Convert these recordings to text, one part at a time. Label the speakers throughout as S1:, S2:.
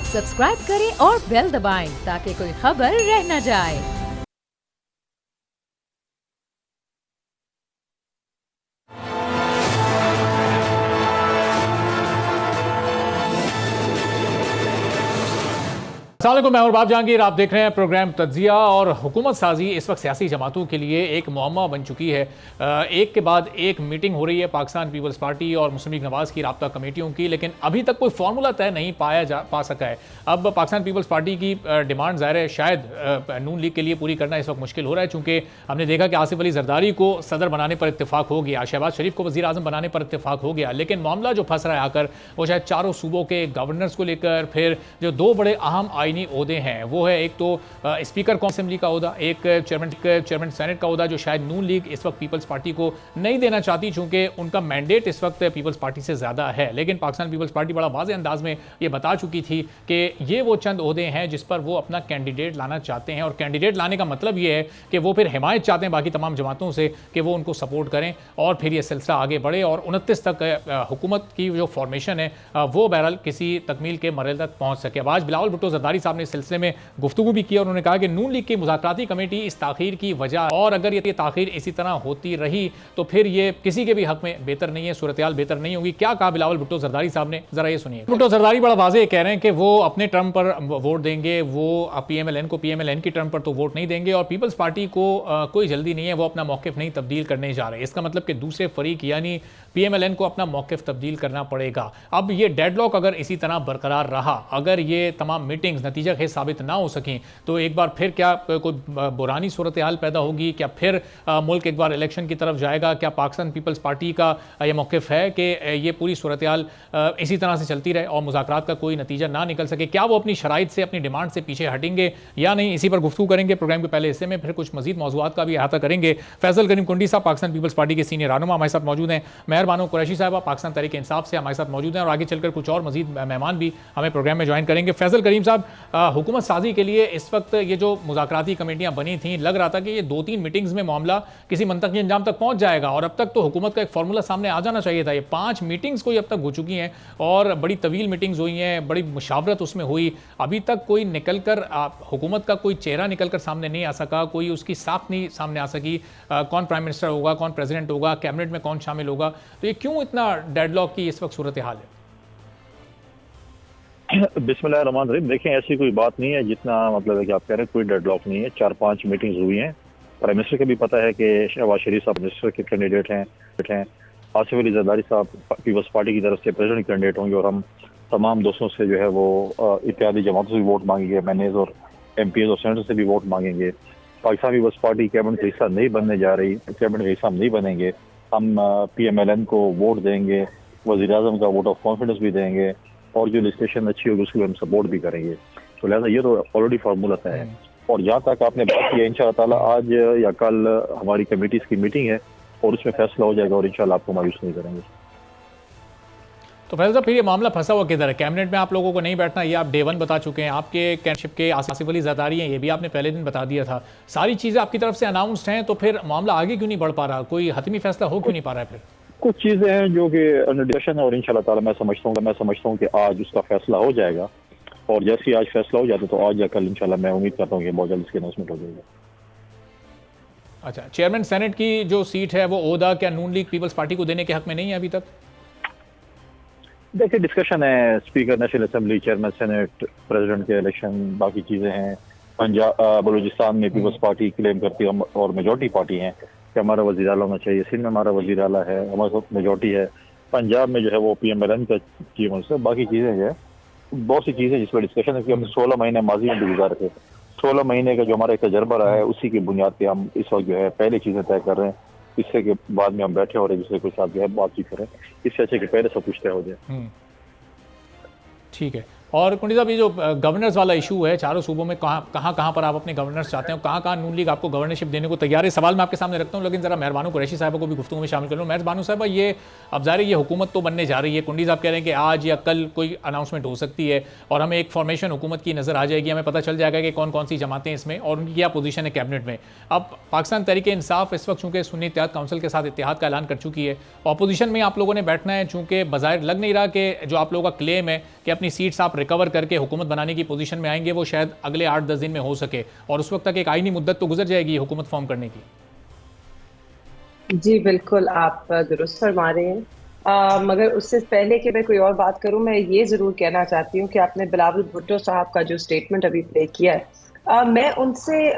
S1: Subscribe करें और bell दबाएं ताकि कोई खबर रह न जाए।
S2: अस्सलामुअलैकुम, मैं बाब जहांगीर। आप देख रहे हैं प्रोग्राम तज्जिया। और हुकूमत साजी इस वक्त सियासी जमातों के लिए एक मुअम्मा बन चुकी है। एक के बाद एक मीटिंग हो रही है पाकिस्तान पीपल्स पार्टी और मुस्लिम लीग नवाज़ की राब्ता कमेटियों की, लेकिन अभी तक कोई फार्मूला तय नहीं पा सका है। अब पाकिस्तान पीपल्स पार्टी की डिमांड ज़ाहिर है शायद नून लीग के लिए पूरी करना इस वक्त मुश्किल हो रहा है, चूँकि हमने देखा कि आसिफ अली जरदारी को सदर बनाने पर इत्तेफाक हो गया, शहबाज शरीफ को वज़ीर आज़म बनाने पर इत्तेफाक हो गया, लेकिन मामला जो फंस रहा है आकर वो शायद चारों सूबों के गवर्नर्स को लेकर, फिर जो दो बड़े अहम आइनी ओहदे हैं वो है एक तो स्पीकर कौन असेंबली का ओहदा, एक चेयरमैन सेनेट का ओहदा, जो शायद नून लीग इस वक्त पीपल्स पार्टी को नहीं देना चाहती, चूंकि उनका मैंडेट इस वक्त पीपल्स पार्टी से ज़्यादा है। लेकिन पाकिस्तान पीपल्स पार्टी बड़ा वाज़ेह अंदाज में ये बता चुकी थी कि ये वो चंद ओहदे हैं जिस पर वो अपना कैंडिडेट लाना चाहते हैं, और कैंडिडेट लाने का मतलब ये है कि वो फिर हिमायत चाहते हैं बाकी तमाम जमातों से कि वो उनको सपोर्ट करें और फिर ये सिलसिला आगे बढ़े और 29 तक हुकूमत की जो फॉर्मेशन है वो बहरहाल किसी तकमील के मरहले तक पहुँच सके। अब आज बिलावल भुट्टो जरदारी साहब ने इस सिलसिले में गुफ्तगू भी किया। उन्होंने कहा कि नून लीग की मुज़ाकराती कमेटी इस ताखीर की वजह, और अगर ये ताखीर इसी तरह होती रही तो फिर ये किसी के भी हक में बेहतर नहीं है, सूरत हाल बेहतर नहीं होगी। क्या कहा बिलावल भुट्टो जरदारी साहब ने, जरा ये सुनिए। भुट्टो जरदारी बड़ा वाज़ेह कह रहे हैं कि वो अपने टर्म पर वोट देंगे, वो PMLN को PMLN की टर्म पर तो वोट नहीं देंगे, और पीपल्स पार्टी को कोई जल्दी नहीं है, वो अपना मौक़िफ़ नहीं तब्दील करने जा रहे। इसका मतलब कि दूसरे फरीक यानी PMLN को अपना मौक़िफ़ तब्दील करना पड़ेगा। अब ये डेडलॉक अगर इसी तरह बरकरार रहा, अगर ये तमाम मीटिंग्स नतीजा खेज साबित ना हो सकें, तो एक बार फिर क्या कोई बुरानी सूरत हाल पैदा होगी? क्या फिर मुल्क एक बार इलेक्शन की तरफ जाएगा? क्या पाकिस्तान पीपल्स पार्टी का यह मौक़िफ़ है कि ये पूरी सूरत हाल इसी तरह से चलती रहे और मुज़ाकरात का कोई नतीजा ना निकल सके? क्या वो अपनी शराइत से, अपनी डिमांड से पीछे हटेंगे या नहीं? इसी पर गुफ्तगू करेंगे प्रोग्राम के पहले हिस्से में, फिर कुछ मजीद मौज़ूआत का भी अहाता करेंगे। फैसल करीम कुंडी साहब पाकिस्तान पीपल्स पार्टी के सीनियर रहनुमा हमारे साथ मौजूद हैं। मेहर बानो कुरैशी साहबा पाकिस्तान तहरीक इंसाफ से हमारे साथ मौजूद हैं, और आगे चलकर कुछ और मजीद मेहमान भी हमें प्रोग्राम में ज्वाइन करेंगे। फैसल करीम साहब, हुकूमत साजी के लिए इस वक्त ये जो मुज़ाकराती कमेटियां बनी थी, लग रहा था कि ये 2-3 मीटिंग्स में मामला किसी मंतकी अंजाम तक पहुंच जाएगा, और अब तक तो हुकूमत का एक फार्मूला सामने आ जाना चाहिए था। ये 5 मीटिंग्स कोई अब तक हो चुकी हैं और बड़ी तवील मीटिंग्स हुई हैं, बड़ी मुशावरत उसमें हुई, अभी तक कोई निकल कर हुकूमत का कोई चेहरा निकल कर सामने नहीं आ सका, कोई उसकी साख नहीं सामने आ सकी। कौन प्राइम मिनिस्टर होगा, कौन प्रेसिडेंट होगा, कैबिनेट में कौन शामिल होगा? तो ये क्यों इतना डेडलॉक की इस वक्त सूरत हाल है?
S3: बिस्मिल्लाहिर्रहमानिर्रहीम। देखें, ऐसी कोई बात नहीं है जितना मतलब है कि आप कह रहे हैं, कोई डेडलॉक नहीं है। 4-5 मीटिंग्स हुई हैं। प्राइम मिनिस्टर को भी पता है कि शहबाज शरीफ साहब मिनिस्टर के कैंडिडेट हैं, आसिफ अली जरदारी साहब पीपल्स पार्टी की तरफ से प्रेसिडेंट कैंडिडेट होंगे, और हम तमाम दोस्तों से जो है वो इत्तेहादी जमातों से भी वोट मांगेंगे, MNAs और MPs और सेनेटर से भी वोट मांगेंगे। पाकिस्तान पीपल्स पार्टी कैबिनेट का हिस्सा नहीं बनने जा रही, कैबिनेट का हिस्सा हम नहीं बनेंगे। हम PMLN को वोट देंगे, वज़ीर आज़म का वोट ऑफ कॉन्फिडेंस भी देंगे, और जो लिस्टेशन अच्छी होगी उसके लिए हम सपोर्ट भी करेंगे। तो लिहाजा ये तो ऑलरेडी फार्मूला तय है। और जहाँ तक आपने बात की है, इंशाअल्लाह ताला आज या कल हमारी कमेटीज की मीटिंग है और उसमें फैसला हो जाएगा, और इंशाअल्लाह आपको मायूस नहीं करेंगे।
S2: तो फैसल साहब, फिर ये मामला फंसा हुआ किधर है? कैबिनेट में आप लोगों को नहीं बैठना, ये आप डे 1 बता चुके हैं। आपके कैंडिडेटशिप के आसिफ अली जरदारी हैं, ये भी आपने पहले दिन बता दिया था। सारी चीज़ें आपकी तरफ से अनाउंस्ड हैं, तो फिर मामला आगे क्यों नहीं बढ़ पा रहा? कोई हतमी फैसला हो क्यों नहीं पा रहा है? फिर
S3: कुछ चीज़ें हैं जो कि अंडर डिस्कशन है, और इंशाअल्लाह ताला मैं समझता हूँ कि आज उसका फैसला हो जाएगा, और जैसे ही आज फैसला हो जाता है तो आज या कल इंशाअल्लाह मैं उम्मीद करता हूँ कि बहुत जल्द इसकी अनाउंसमेंट हो जाएगी।
S2: अच्छा, चेयरमैन सेनेट की जो सीट है वो ओहदा क्या नून लीग पीपल्स पार्टी को देने के हक में नहीं है अभी तक?
S3: देखिए, डिस्कशन है, speaker national assembly, chairman senate, president के इलेक्शन, बाकी चीज़ें हैं। पंजाब बलूचिस्तान में पीपल्स पार्टी क्लेम करती है और मेजॉरिटी पार्टी है कि हमारा वज़ीर आला होना चाहिए। सिंध में हमारा वज़ीर आला है, हमारे साथ मेजॉरिटी है। पंजाब में जो है वो PMLN का की से बाकी चीज़ें जो है, बहुत सी चीज़ें जिस पर डिस्कशन है कि हम 16 महीने माजी में भी गुजारे थे। 16 महीने का जो हमारा एक तजर्बा रहा है, उसी की बुनियाद पर हम इस वक्त जो है पहले चीज़ें तय कर रहे हैं। इससे के बाद में हम बैठे और एक दूसरे के साथ जो है बातचीत करें, इससे अच्छे कि पहले सब कुछ तय हो जाए।
S2: ठीक है। और कुंडी साहब, ये जो गवर्नर्स वाला इशू है, चारों सूबों में कहाँ पर आप अपने गवर्नर्स चाहते हैं, कहाँ नून लीग आपको गवर्नरशिप देने को तैयार है? सवाल मैं आपके सामने रखता हूँ, लेकिन जरा मेहरबानो कुरैशी साहब को भी गुफ्तगू में शामिल कर लूँ। मेहरबानो साहब, ये अब ज़ाहिर ये हुकूमत तो बनने जा रही है, कुंडी साहब कह रहे हैं कि आज या कल कोई अनाउंसमेंट हो सकती है और हमें एक फॉर्मेशन हुकूमत की नज़र आ जाएगी, हमें पता चल जाएगा कि कौन कौन सी जमातें इसमें और उनकी क्या पोजीशन है कैबिनेट में। अब पाकिस्तान तहरीक इंसाफ इस वक्त चूँकि सुन्नी इत्तेहाद काउंसिल के साथ इत्तेहाद का ऐलान कर चुकी है, अपोजिशन में आप लोगों ने बैठना है, चूँकि बज़ाहिर लग नहीं रहा कि जो आप लोगों का क्लेम है कि अपनी सीट्स आप रिकवर करके हुकूमत बनाने की पोजीशन में आएंगे वो शायद अगले 8-10 दिन में हो सके, और उस वक्त तक एक आईनी मुद्दत तो गुजर जाएगी हुकूमत फॉर्म करने की।
S4: जी बिल्कुल, आप दुरुस्त फरमा रहे हैं। मगर उससे पहले कि मैं कोई और बात करूं, मैं ये ज़रूर कहना चाहती हूँ कि आपने बिलावल भुट्टो साहब का जो स्टेटमेंट अभी प्ले किया है, मैं उनसे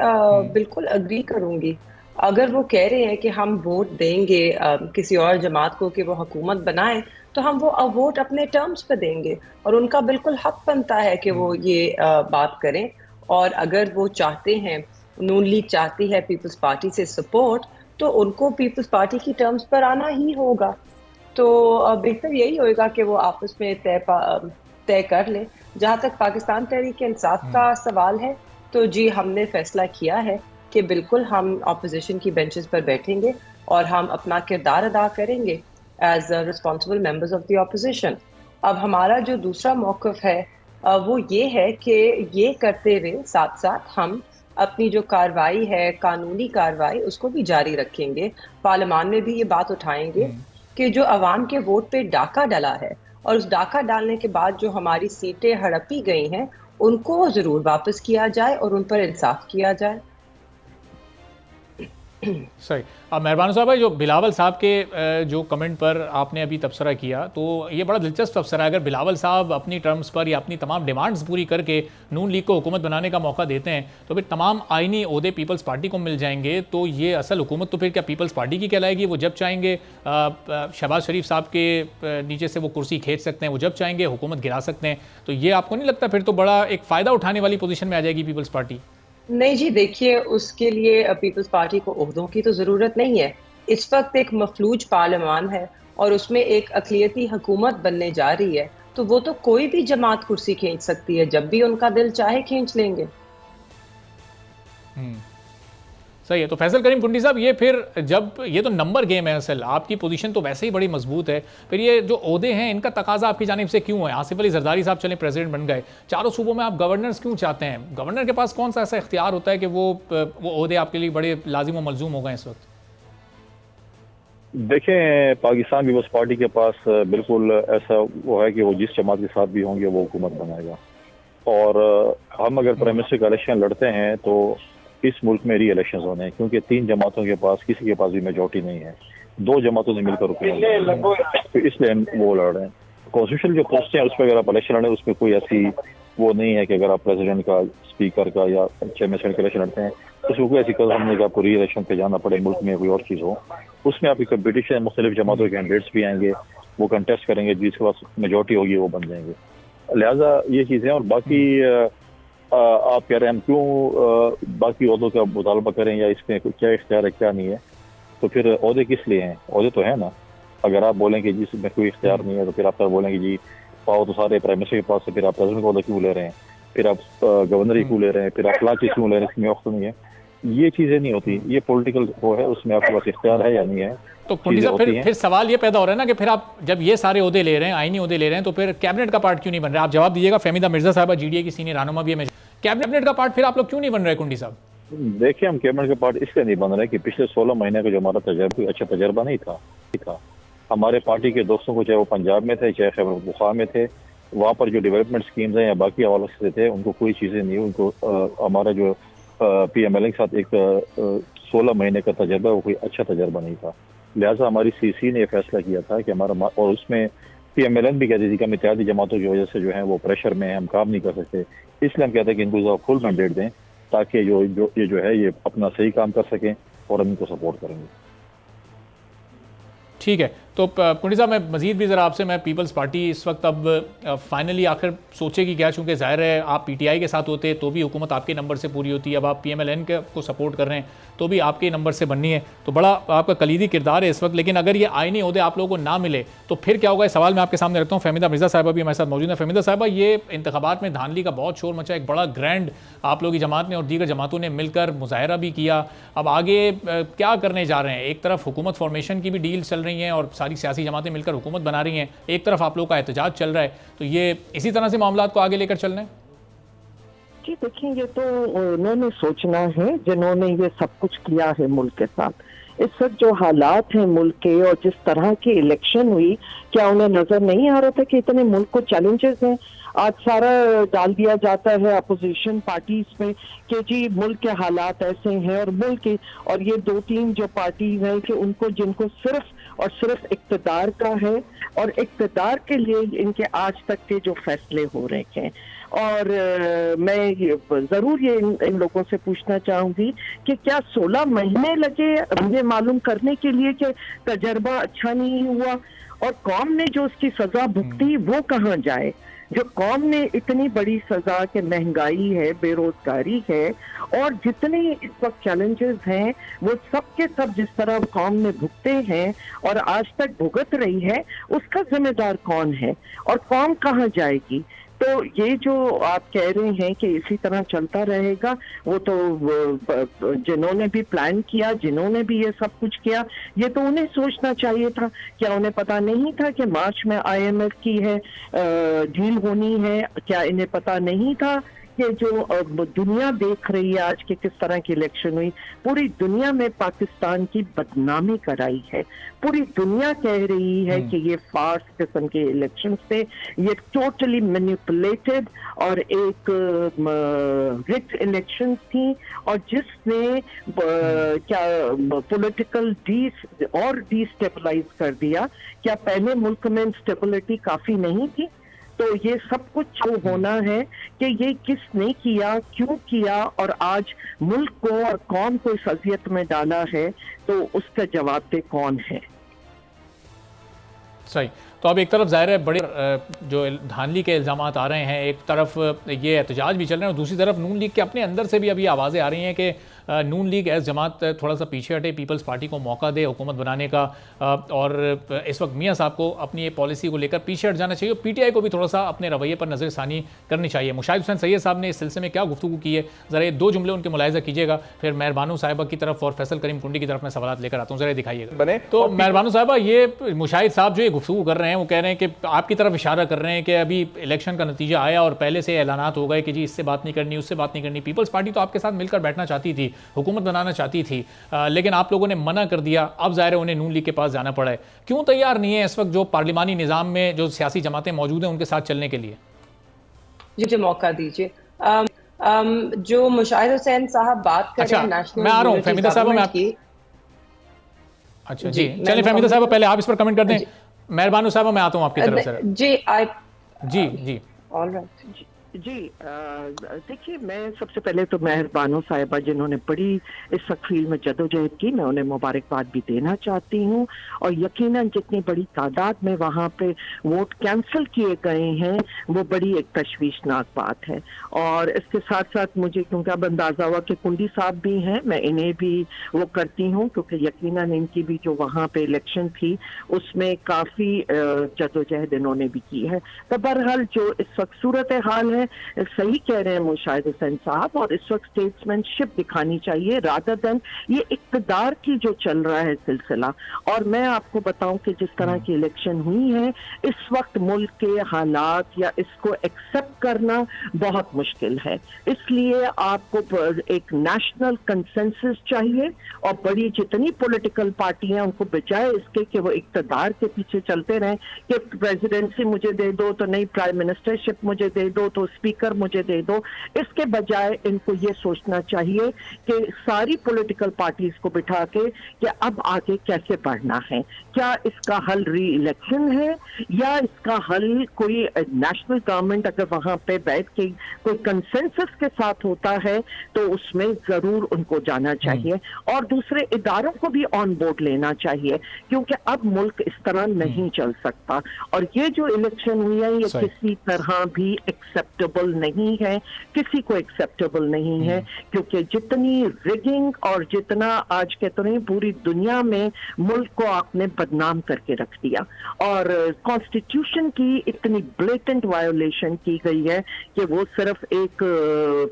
S4: बिल्कुल अग्री करूंगी। अगर वो कह रहे हैं कि हम वोट देंगे किसी और जमात को कि वो हुकूमत बनाए, तो हम वो वोट अपने टर्म्स पे देंगे और उनका बिल्कुल हक बनता है कि वो ये बात करें। और अगर वो चाहते हैं, नून लीग चाहती है पीपल्स पार्टी से सपोर्ट, तो उनको पीपल्स पार्टी की टर्म्स पर आना ही होगा। तो बेहतर यही होएगा कि वो आपस में तय कर लें। जहाँ तक पाकिस्तान तहरीक इंसाफ का सवाल है, तो जी हमने फैसला किया है कि बिल्कुल हम अपोजिशन की बेंचेस पर बैठेंगे और हम अपना किरदार अदा करेंगे as responsible members of the opposition. अब हमारा जो दूसरा मौक़िफ़ है वो ये है कि ये करते हुए साथ साथ हम अपनी जो कार्रवाई है, कानूनी कार्रवाई, उसको भी जारी रखेंगे। पार्लियामान में भी ये बात उठाएंगे कि जो अवाम के वोट पे डाका डाला है और उस डाका डालने के बाद जो हमारी सीटें हड़पी गई हैं, उनको ज़रूर वापस किया जाए और उन पर इंसाफ किया जाए।
S2: सही। अब मेहरबान साहब, जो बिलावल साहब के जो कमेंट पर आपने अभी तबसरा किया, तो ये बड़ा दिलचस्प तबसरा है। अगर बिलावल साहब अपनी टर्म्स पर या अपनी तमाम डिमांड्स पूरी करके नून लीग को हुकूमत बनाने का मौका देते हैं, तो फिर तमाम आइनी ओहदे पीपल्स पार्टी को मिल जाएंगे। तो ये असल हुकूमत तो फिर क्या पीपल्स पार्टी की कहलाएगी? वो जब चाहेंगे शहबाज शरीफ साहब के नीचे से वो कुर्सी खींच सकते हैं, वो जब चाहेंगे हुकूमत गिरा सकते हैं। तो ये आपको नहीं लगता फिर तो बड़ा एक फ़ायदा उठाने वाली पोजीशन में आ जाएगी पीपल्स पार्टी?
S4: नहीं जी, देखिए, उसके लिए पीपल्स पार्टी को ओहदों की तो ज़रूरत नहीं है। इस वक्त एक मफलूज पार्लियामान है और उसमें एक अक़लियती हुकूमत बनने जा रही है, तो वो तो कोई भी जमात कुर्सी खींच सकती है, जब भी उनका दिल चाहे खींच लेंगे।
S2: सही है। तो फैसल करीम कुंडी साहब, ये फिर जब ये तो नंबर गेम है, असल आपकी पोजीशन तो वैसे ही बड़ी मजबूत है, फिर ये जो ओहदे हैं इनका तकाजा आपकी जानिब से क्यों है? आसिफ अली जरदारी साहब चले प्रेसिडेंट बन गए, चारों सूबों में आप गवर्नर्स क्यों चाहते हैं? गवर्नर के पास कौन सा ऐसा इख्तियार होता है कि वो ओहदे आपके लिए बड़े लाजिम व मलजूम हो गए इस वक्त?
S3: देखें, पाकिस्तान पीपल्स पार्टी के पास बिल्कुल ऐसा वो है कि वो जिस जमात के साथ भी होंगे वो हुकूमत बनाएगा। और हम अगर प्राइम मिनिस्टर का इलेक्शन लड़ते हैं तो इस मुल्क में री इलेक्शन होने हैं, क्योंकि 3 जमातों के पास किसी के पास भी मेजॉरिटी नहीं है। 2 जमातों ने मिलकर हुकूमत, तो इसलिए वो लड़ रहे हैं। कॉन्स्टिट्यूशन जो पोस्टें हैं उस पर अगर आप इलेक्शन लड़े, उसमें कोई ऐसी वो नहीं है कि अगर आप प्रेसिडेंट का, स्पीकर का या चेयरमैन का इलेक्शन लड़ते हैं उसमें कोई ऐसी कदम नहीं कि आपको री इलेक्शन पे जाना पड़े, मुल्क में कोई और चीज़ हो। उसमें आपकी कंपटीशन, मुख्तलिफ जमातों के कैंडिडेट्स भी आएंगे, वो कंटेस्ट करेंगे, जिसके पास मेजॉरिटी होगी वो बन जाएंगे। लिहाजा ये चीज़ें। और बाकी आप कह रहे हैं हम क्यों बाकी ओहदों का मुतालबा करें या इसमें क्या इख्तियार है क्या नहीं है, तो फिर ओहदे किस लिए हैं? ओहदे तो है ना। अगर आप बोलें कि जिसमें कोई इख्तियार नहीं है, तो फिर आप बोलेंगे जी पाओ तो सारे प्राइम मिनिस्टर के पास है, फिर आप प्रेसिडेंट का ओहदा क्यों ले रहे हैं, फिर आप गवर्नर ही क्यों ले रहे हैं, फिर आप फलां चीज़ क्यों ले रहे हैं, इसमें वक्त नहीं है। ये चीज़ें नहीं होती, ये पॉलिटिकल वो है, उसमें आपके पास इख्तियार है या नहीं है।
S2: तो कुंडी साहब, फिर सवाल ये पैदा हो रहा है ना कि फिर आप जब ये सारे ओहदे ले रहे हैं, आईनी ओहदे ले रहे हैं, तो फिर कैबिनेट का पार्ट क्यों नहीं बन रहा? आप जवाब दीजिएगा। फहमीदा मिर्जा साहबा जीडीए की सीनियर रहनुमा भी है, कैबिनेट का पार्ट फिर आप लोग क्यों नहीं बन रहे कुंडी साहब?
S3: देखिए, हम कैबिनेट का पार्ट इसलिए नहीं बन रहे कि पिछले 16 महीने का जो हमारा तजर्बा, कोई अच्छा तजर्बा नहीं था। हमारे पार्टी के दोस्तों को, चाहे वो पंजाब में थे, चाहे खैबर पख्तूनख्वा में थे, वहाँ पर जो डेवलपमेंट स्कीम्स हैं या बाकी हवालों से थे, उनको कोई चीज़ें नहीं। उनको हमारा जो PMLN के साथ एक 16 महीने का तजर्बा, वो कोई अच्छा तजर्बा नहीं था। लिहाजा हमारी CC ने फैसला किया था कि हमारा, और उसमें PMLN भी कहती थी कि हम इत्तेहादी जमातों की वजह से जो है वो प्रेशर में हम काम नहीं कर सकते, इसलिए हम कहते हैं कि इनको फुल मैंडेट दें ताकि ये जो है ये अपना सही काम कर सकें और हम इनको सपोर्ट करेंगे।
S2: ठीक है। तो कुंडी साहब, मैं मजीद भी ज़रा आपसे, मैं पीपल्स पार्टी इस वक्त अब फाइनली आखिर सोचेगी क्या? चूँकि ज़ाहिर है आप PTI के साथ होते तो भी हुकूमत आपके नंबर से पूरी होती है, अब आप PMLN को सपोर्ट कर रहे हैं तो भी आपके नंबर से बननी है, तो बड़ा आपका कलीदी किरदार है इस वक्त। लेकिन अगर ये आईनी ओहदे आप लोगों को ना मिले तो फिर क्या होगा? इस सवाल मैं आपके सामने रखता हूँ। फहमीदा मिर्जा साहिबा भी हमारे साथ मौजूद है। फहमीदा साहिबा, ये इंतखाबात में धांधली का बहुत शोर मचा, एक बड़ा ग्रैंड आप लोगों की जमात ने और दीगर जमातों ने मिलकर मुजाहरा भी किया। अब आगे क्या करने जा रहे हैं? एक तरफ हुकूमत फॉर्मेशन की भी डील चल रही हैं और सारी सियासी जमातें मिलकर हुकूमत बना रही हैं, एक तरफ आप लोगों का एहतजाज चल रहा है, तो ये इसी तरह से मामलात को आगे लेकर चल रहे हैं?
S5: जी देखिए, ये तो उन्होंने सोचना है जिन्होंने ये सब कुछ किया है मुल्क के साथ। इस वक्त जो हालात हैं मुल्क के और जिस तरह की इलेक्शन हुई, क्या उन्हें नजर नहीं आ रहा था कि इतने मुल्क को चैलेंजेस हैं? आज सारा डाल दिया जाता है अपोजिशन पार्टीज में कि जी मुल्क के हालात ऐसे हैं और मुल्क के, और ये 2-3 जो पार्टीज हैं कि उनको जिनको सिर्फ और सिर्फ इक़्तिदार का है और इक़्तिदार के लिए इनके आज तक के जो फैसले हो रहे हैं। और मैं जरूर ये इन लोगों से पूछना चाहूंगी कि क्या 16 महीने लगे मुझे मालूम करने के लिए कि तजर्बा अच्छा नहीं हुआ, और कौम ने जो उसकी सजा भुगती वो कहाँ जाए? जो कौम ने इतनी बड़ी सजा के महंगाई है, बेरोजगारी है और जितने इस वक्त चैलेंजेस हैं वो सब के सब जिस तरह कौम ने भुगते हैं और आज तक भुगत रही है, उसका जिम्मेदार कौन है और कौम कहाँ जाएगी? तो ये जो आप कह रहे हैं कि इसी तरह चलता रहेगा, वो तो जिन्होंने भी प्लान किया, जिन्होंने भी ये सब कुछ किया, ये तो उन्हें सोचना चाहिए था। क्या उन्हें पता नहीं था कि मार्च में IMF की है डील होनी है? क्या इन्हें पता नहीं था कि जो दुनिया देख रही है आज के किस तरह की इलेक्शन हुई? पूरी दुनिया में पाकिस्तान की बदनामी कराई है, पूरी दुनिया कह रही है कि ये फार्स किस्म के इलेक्शन थे, ये टोटली मैनिपुलेटेड और एक रिग्ड इलेक्शन थी, और जिसने क्या पॉलिटिकल डिस्टेबलाइज कर दिया। क्या पहले मुल्क में स्टेबिलिटी काफी नहीं थी? तो ये सब कुछ जो होना है कि ये किसने किया, क्यों किया और आज मुल्क को और कौम को इस अजियत में डाला है, तो उसका जवाब दे कौन है?
S2: सही। तो अब एक तरफ ज़ाहिर है बड़े जो धांधली के इल्ज़ाम आ रहे हैं, एक तरफ ये एहतजाज भी चल रहे हैं और दूसरी तरफ नून लीग के अपने अंदर से भी अभी आवाज़ें आ रही हैं कि नून लीग एज जमात थोड़ा सा पीछे हटे, पीपल्स पार्टी को मौका दे हुकूमत बनाने का, और इस वक्त मियाँ साहब को अपनी ये पॉलिसी को लेकर पीछे हट जाना चाहिए। PTI को भी थोड़ा सा अपने रवैये पर नज़रसानी करनी चाहिए। मुशाहिद हुसैन सैयद साहब ने इस सिलसिले में क्या गुफ्तगू की है, ज़रा ये 2 जुमले उनके मुलाहिज़ा कीजिएगा, फिर मेहरबानू साहिबा की तरफ और फैसल करीम कुंडी की तरफ मैं सवाल लेकर आता हूँ, ज़रा दिखाइएगा। तो मेहरबानू साहिबा, ये मुशाहिद साहब जो ये गुफ्तगू कर रहे हैं वो कह रहे हैं कि आपकी तरफ इशारा कर रहे हैं कि अभी इलेक्शन का नतीजा आया और पहले से ऐलानात हो गए कि जी इससे बात नहीं करनी, उससे बात नहीं करनी। पीपल्स पार्टी तो आपके साथ मिलकर बैठना चाहती थी, हुकूमत बनाना चाहती थी, लेकिन आप लोगों ने मना कर दिया। अब ज़ाहिर है उन्हें नून लीग के पास जाना पड़ा है। क्यों तैयार नहीं है इस वक्त जो पार्लिमानी निज़ाम में जो सियासी जमातें मौजूद हैं उनके साथ चलने के लिए?
S4: मुझे मौका दीजिए। जो मुशाहिद हुसैन साहब बात कर रहे हैं नेशनल,
S2: मैं आ रहा हूँ फहमीदा साहब में आपकी। अच्छा जी, चलिए फहमीदा साहब पहले आप इस पर कमेंट कर दें। मेहरबानू साहब मैं आता हूँ आपकी तरफ से। जी
S4: ऑल राइट
S5: जी। देखिए, मैं सबसे पहले तो मेहरबानो साहिबा जिन्होंने बड़ी इस फील्ड में जदोजहद की, मैं उन्हें मुबारकबाद भी देना चाहती हूँ। और यकीनन जितनी बड़ी तादाद में वहाँ पे वोट कैंसिल किए गए हैं वो बड़ी एक तशवीशनाक बात है। और इसके साथ साथ मुझे क्योंकि अब अंदाज़ा हुआ कि कुंडी साहब भी हैं, मैं इन्हें भी वो करती हूँ क्योंकि यकीनन इनकी भी जो वहाँ पे इलेक्शन थी उसमें काफ़ी जदोजहद इन्होंने भी की है। तो बहरहाल जो इस वक्त सूरत हाल है, सही कह रहे हैं मुशाहिद हुसैन साहब, और इस वक्त स्टेट्समैनशिप दिखानी चाहिए रादर देन ये इक़्तिदार की जो चल रहा है सिलसिला। और मैं आपको बताऊं कि जिस तरह की इलेक्शन हुई है इस वक्त मुल्क के हालात या इसको एक्सेप्ट करना बहुत मुश्किल है। इसलिए आपको एक नेशनल कंसेंसस चाहिए और बड़ी जितनी पॉलिटिकल पार्टी हैं उनको बजाय इसके कि वो इक़्तिदार के पीछे चलते रहें कि प्रेसिडेंसी मुझे दे दो तो नहीं, प्राइम मिनिस्टरशिप मुझे दे दो तो स्पीकर मुझे दे दो, इसके बजाय इनको ये सोचना चाहिए कि सारी पॉलिटिकल पार्टीज को बिठा के कि अब आगे कैसे बढ़ना है। क्या इसका हल री इलेक्शन है या इसका हल कोई नेशनल गवर्नमेंट अगर वहां पे बैठ के कोई कंसेंसस के साथ होता है तो उसमें जरूर उनको जाना चाहिए और दूसरे इदारों को भी ऑन बोर्ड लेना चाहिए, क्योंकि अब मुल्क इस तरह नहीं चल सकता। और ये जो इलेक्शन हुई है ये किसी तरह भी एक्सेप्टेबल नहीं है, किसी को एक्सेप्टेबल नहीं है, क्योंकि जितनी रिगिंग और जितना आज कहते हैं पूरी दुनिया में मुल्क को आपने बदनाम करके रख दिया और कॉन्स्टिट्यूशन की इतनी ब्लेटेंट वायोलेशन की गई है कि वो सिर्फ एक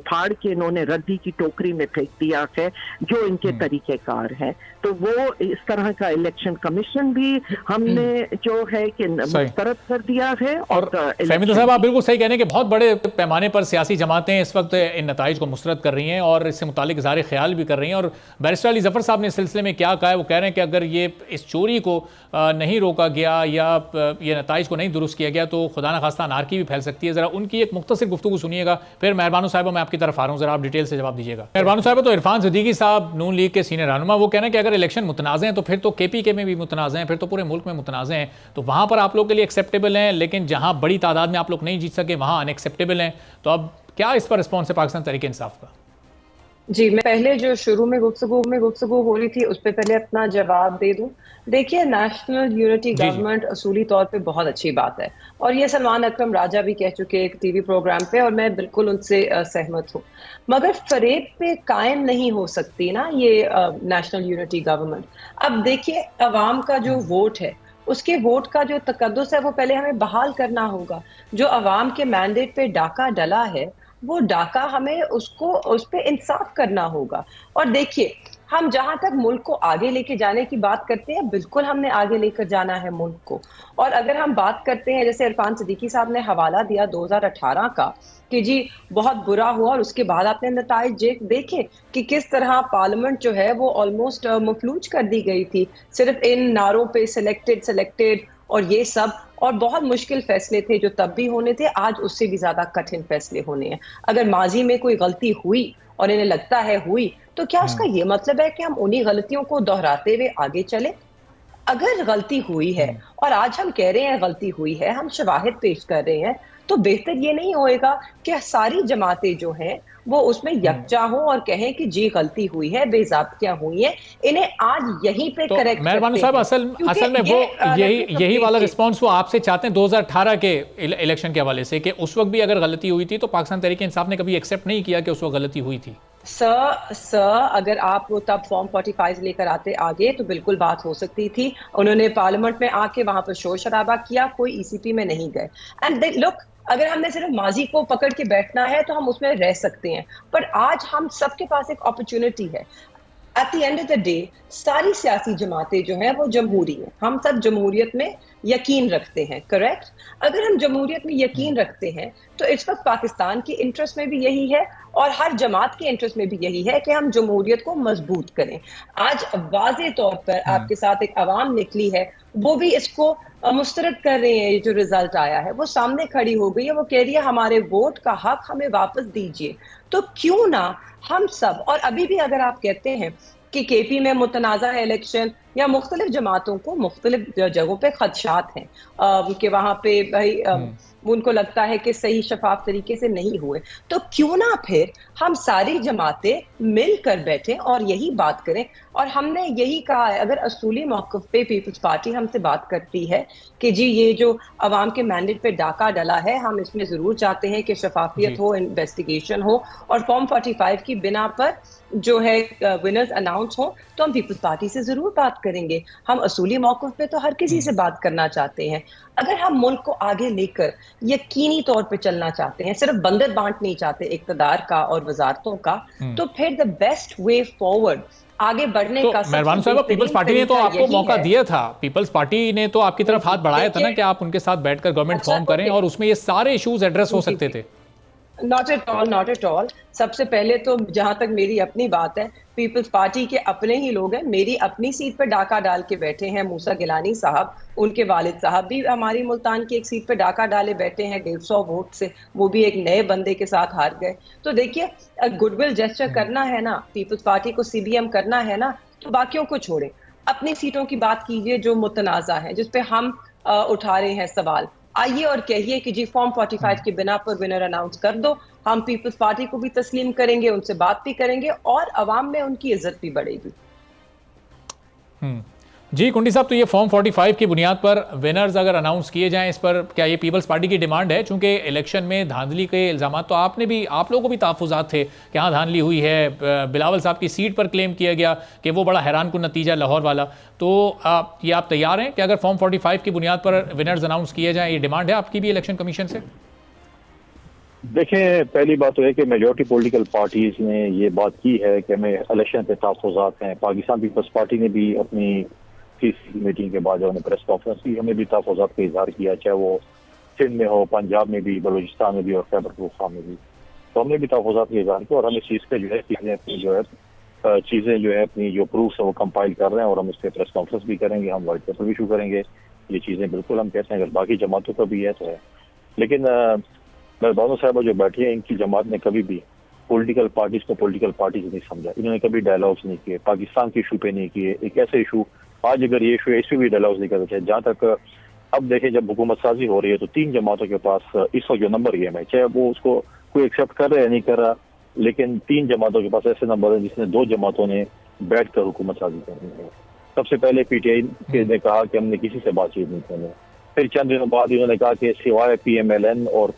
S5: फाड़ के इन्होंने रद्दी की टोकरी में फेंक दिया है जो इनके तरीकेकार है। तो वो इस तरह का इलेक्शन कमीशन भी हमने जो है कि मुस्तरद कर दिया है।
S2: और फहमीदा साहब आप बिल्कुल सही कह रहे हैं कि बहुत बड़े पैमाने पर सियासी जमातें इस वक्त इन नताइज को मुस्तरद कर रही हैं और इससे मुतालिक इज़हार ख्याल भी कर रही हैं। और बैरिस्टर अली ज़फ़र साहब ने इस सिलसिले में क्या कहा है, वो कह रहे हैं कि अगर ये इस चोरी को नहीं रोका गया या ये नताइज को नहीं दुरुस्त किया गया तो खुदा न खास्ता अनारकी भी फैल सकती है। ज़रा उनकी एक मुख्तसर गुफ्तगू सुनिएगा, फिर मेहरबानो साहिबा मैं आपकी तरफ आ रहा हूँ, ज़रा आप डिटेल से जवाब दीजिएगा। मेहरबानो साहिबा, तो इरफान सिद्दीकी साहब नून लीग के सीनियर रहनुमा, वो कह रहे हैं कि अगर इलेक्शन मुतनाज़ हैं तो फिर तो KPK में भी मुतनाज़ हैं, फिर तो पूरे मुल्क में मुतनाज़ हैं, तो वहाँ पर आप लोग के लिए एक्सेप्टेबल हैं, लेकिन जहाँ बड़ी तादाद में आप लोग नहीं जीत सके वहाँ अनएक्सेप्टेबल हैं। तो अब क्या इस पर रिस्पॉन्स है पाकिस्तान तहरीक इंसाफ का?
S4: जी, मैं पहले जो शुरू में गुफ्तगू हो रही थी उस पर पहले अपना जवाब दे दूं। देखिए, नेशनल यूनिटी गवर्नमेंट असूली तौर पे बहुत अच्छी बात है और ये सलमान अकरम राजा भी कह चुके एक टीवी प्रोग्राम पे और मैं बिल्कुल उनसे सहमत हूँ। मगर फरेब पे कायम नहीं हो सकती ना ये नेशनल यूनिटी गवर्नमेंट। अब देखिए, अवाम का जो वोट है उसके वोट का जो तकद्दुस है वो पहले हमें बहाल करना होगा। जो अवाम के मैंडेट पे डाका डला है वो डाका हमें उसको उस पे इंसाफ करना होगा। और देखिए, हम जहां तक मुल्क को आगे लेके जाने की बात करते हैं, बिल्कुल हमने आगे लेकर जाना है मुल्क को। और अगर हम बात करते हैं, जैसे इरफान सिद्दीकी साहब ने हवाला दिया 2018 का कि जी बहुत बुरा हुआ और उसके बाद आपने नताइज देखे कि किस तरह पार्लियामेंट जो है वो ऑलमोस्ट मफलूज कर दी गई थी सिर्फ इन नारों पे सिलेक्टेड और ये सब, और बहुत मुश्किल फैसले थे जो तब भी होने थे, आज उससे भी ज्यादा कठिन फैसले होने हैं। अगर माजी में कोई गलती हुई और इन्हें लगता है हुई, तो क्या उसका ये मतलब है कि हम उन्हीं गलतियों को दोहराते हुए आगे चले? अगर गलती हुई है और आज हम कह रहे हैं गलती हुई है, हम शवाहिद पेश कर रहे हैं, तो बेहतर ये नहीं होएगा कि सारी जमातें जो हैं वो उसमें यकजा हो और कहें कि जी गलती हुई है, बेज़ाब्तियां हुई हैं, इन्हें आज यहीं पे
S2: तो
S4: करेक्ट
S2: मेहरबान साहब, असल में वो यही वाला रिस्पांस वो आपसे चाहते हैं 2018 के इलेक्शन के हवाले से, कि उस वक्त भी अगर गलती हुई थी तो पाकिस्तान तहरीक इंसाफ ने कभी एक्सेप्ट नहीं किया कि उस वक्त गलती हुई थी।
S4: सर अगर आप वो तब फॉर्म 45 लेकर आते आगे तो बिल्कुल बात हो सकती थी। उन्होंने पार्लियामेंट में आके वहां पर शोर शराबा किया, कोई ECP में नहीं गए। एंड लुक, अगर हमने सिर्फ माजी को पकड़ के बैठना है तो हम उसमें रह सकते हैं, पर आज हम सबके पास एक अपॉर्चुनिटी है। At the end of the day सारी सियासी जमातें जो हैं वो जमहूरी हैं, हम सब जमहूरियत में यकीन रखते हैं, करेक्ट? अगर हम जमहूरियत में यकीन रखते हैं तो इस वक्त पाकिस्तान की इंटरेस्ट में भी यही है और हर जमात के इंटरेस्ट में भी यही है कि हम जमहूरियत को मजबूत करें। आज वाज़े तौर पर आपके साथ एक अवाम निकली है, वो भी इसको मुस्तरद कर रहे हैं। ये जो रिजल्ट आया है वो सामने खड़ी हो गई है, वो कह रही है हमारे वोट का हक हमें वापस दीजिए। तो क्यों ना हम सब, और अभी भी अगर आप कहते हैं कि KP में मुतनाज़ा है इलेक्शन या मुख्तलिफ जमातों को मुख्तलिफ जगहों पे खदशात हैं कि वहाँ पे भाई उनको लगता है कि सही शफाफ तरीके से नहीं हुए, तो क्यों ना फिर हम सारी जमातें मिलकर बैठें और यही बात करें। और हमने यही कहा है, अगर असूली मौक़िफ़ पे पीपल्स पार्टी हमसे बात करती है कि जी ये जो अवाम के मैंडेट पे डाका डला है, हम इसमें ज़रूर चाहते हैं कि शफाफियत हो, इन्वेस्टिगेशन हो और फॉर्म 45 की बिना पर जो है विनर्स अनाउंस हो, तो हम पीपल्स पार्टी से ज़रूर बात करेंगे। हम असूली मौक़िफ़ पे तो हर किसी से बात करना चाहते हैं। अगर हम मुल्क को आगे लेकर यकीनी तौर पे चलना चाहते हैं, सिर्फ बंदर बांट नहीं चाहते इक़्तिदार का और वज़ारतों का, तो फिर द बेस्ट वे फॉरवर्ड आगे बढ़ने का
S2: मेहरबान साहब, पीपल्स पार्टी ने तो आपको मौका दिया था, पीपल्स पार्टी ने तो आपकी तरफ हाथ बढ़ाया था ना कि आप उनके साथ बैठकर गवर्नमेंट फॉर्म करें और उसमें ये सारे इश्यूज एड्रेस हो सकते थे।
S4: Not at all. सबसे पहले तो जहां तक मेरी अपनी बात है, पीपल्स पार्टी के अपने ही लोग हैं। मेरी अपनी सीट पर डाका डाल के बैठे हैं मूसा गिलानी साहब, उनके वालिद साहब भी हमारी मुल्तान की एक सीट पर डाका डाले बैठे हैं 150 वोट से, वो भी एक नए बंदे के साथ हार गए। तो देखिए, गुडविल जेस्चर करना है ना, पीपल्स पार्टी को CBM करना है ना, तो बाकियों को छोड़े, अपनी सीटों की बात कीजिए जो मुतनाज़ा है, जिसपे हम उठा रहे हैं सवाल। आइए और कहिए कि जी फॉर्म 45 की बिना पर विनर अनाउंस कर दो। हम पीपल्स पार्टी को भी तस्लीम करेंगे, उनसे बात भी करेंगे और अवाम में उनकी इज्जत भी बढ़ेगी।
S2: जी कुंडी साहब, तो ये फॉर्म 45 की बुनियाद पर विनर्स अगर अनाउंस किए जाएं, इस पर क्या ये पीपल्स पार्टी की डिमांड है? चूंकि इलेक्शन में धांधली के इल्ज़ाम तो आप लोगों को भी तहफ़्फ़ुज़ात थे कि हाँ धांधली हुई है। बिलावल साहब की सीट पर क्लेम किया गया कि वो बड़ा हैरान कुन नतीजा लाहौर वाला। तो ये आप तैयार हैं कि अगर फॉर्म 45 की बुनियाद पर विनर्स अनाउंस किए जाएँ? ये डिमांड है आपकी भी इलेक्शन कमीशन से?
S3: देखें, पहली बात तो है कि मेजॉरिटी पॉलिटिकल पार्टीज ने ये बात की है कि हमें इलेक्शन पे तहफ़्फ़ुज़ात हैं। पाकिस्तान पीपल्स पार्टी ने भी अपनी मीटिंग के बाद जो प्रेस कॉन्फ्रेंस की, हमें भी तहफ़्फ़ुज़ात का इज़हार किया, चाहे वो सिंध में हो, पंजाब में भी, बलूचिस्तान में भी और खैबर पख्तूनख्वा में भी। तो हमने भी तहफ़्फ़ुज़ात के इज़हार किया और हम इस चीज़ पे जो है चीज़ें जो है अपनी जो प्रूफ है वो कंपाइल कर रहे हैं और हम इस पर प्रेस कॉन्फ्रेंस भी करेंगे, हम वाइट पेपर भी इशू करेंगे। ये चीज़ें बिल्कुल हम कहते हैं अगर बाकी जमातों का भी है तो है। लेकिन मेहरबानो साहबा जो बैठी है, इनकी जमात ने कभी भी पॉलिटिकल पार्टीज को पॉलिटिकल पार्टीज नहीं समझा। इन्होंने कभी डायलॉग्स नहीं किए, पाकिस्तान के इशू पे नहीं किए। एक ऐसे इशू आज अगर ये इशू है, इस पर भी डायलॉग्स नहीं करते थे। जहाँ तक अब देखें, जब हुकूमत साजी हो रही है तो 3 जमातों के पास इस वक्त जो नंबर गेम है, चाहे वो उसको कोई एक्सेप्ट कर रहा है या नहीं कर रहा, लेकिन 3 जमातों के पास ऐसे नंबर है जिसने 2 जमातों ने बैठ कर हुकूमत साजी करनी है। सबसे पहले PTI ने कहा कि हमने किसी से बातचीत नहीं करनी। फिर चंद दिनों बाद इन्होंने कहा कि सिवाय PMLN और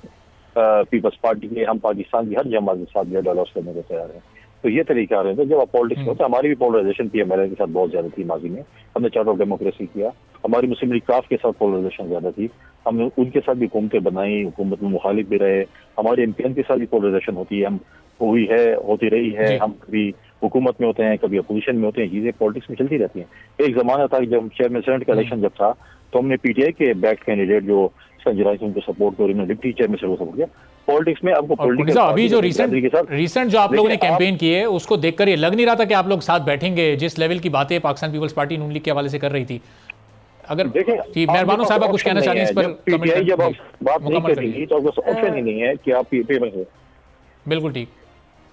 S3: पीपल्स पार्टी के हम पाकिस्तान की हर जमात के साथ जो डायलॉग करने को तैयार हैं। तो ये तरीका आ रहे थे। जब आप पॉलिटिक्स होता है, हमारी भी पोलराइजेशन PMLN के साथ बहुत ज्यादा थी माजी में। हमने चार्टर ऑफ डेमोक्रेसी किया। हमारी मुस्लिम लीग काफ के साथ पोलराइजेशन ज्यादा थी। हमने उनके साथ भी हुकूमतें बनाई, हुकूमत में मुखालिफ भी रहे। हमारे MPN के साथ भी पोलराइजेशन होती है, हम हुई है, होती रही है। हम कभी हुकूमत में होते हैं, कभी अपोजिशन में होते हैं। चीजें पॉलिटिक्स में चलती रहती हैं। एक जमाना था जब चेयरमैन सेनेट का इलेक्शन जब था तो हमने PTI के बैक कैंडिडेट जो संजय राय उनको सपोर्ट किया और इन्होंने डिप्टी चेयरमैन से सपोर्ट किया। पॉलिटिक्स में आपको पॉलिटिकल
S2: अभी जो रिसेंट जो आप लोगों ने कैंपेन की है उसको देखकर ये लग नहीं रहा था कि आप लोग साथ बैठेंगे, जिस लेवल की बातें पाकिस्तान पीपल्स पार्टी नून लीग के हवाले से कर रही थी। अगर मेहरबानो साहब कुछ कहना चाह रहे हैं इस पर
S3: PTI जब आप बात नहीं करेंगी तो आपको ऑप्शन ही नहीं है कि आप पेपर से।
S2: बिल्कुल ठीक।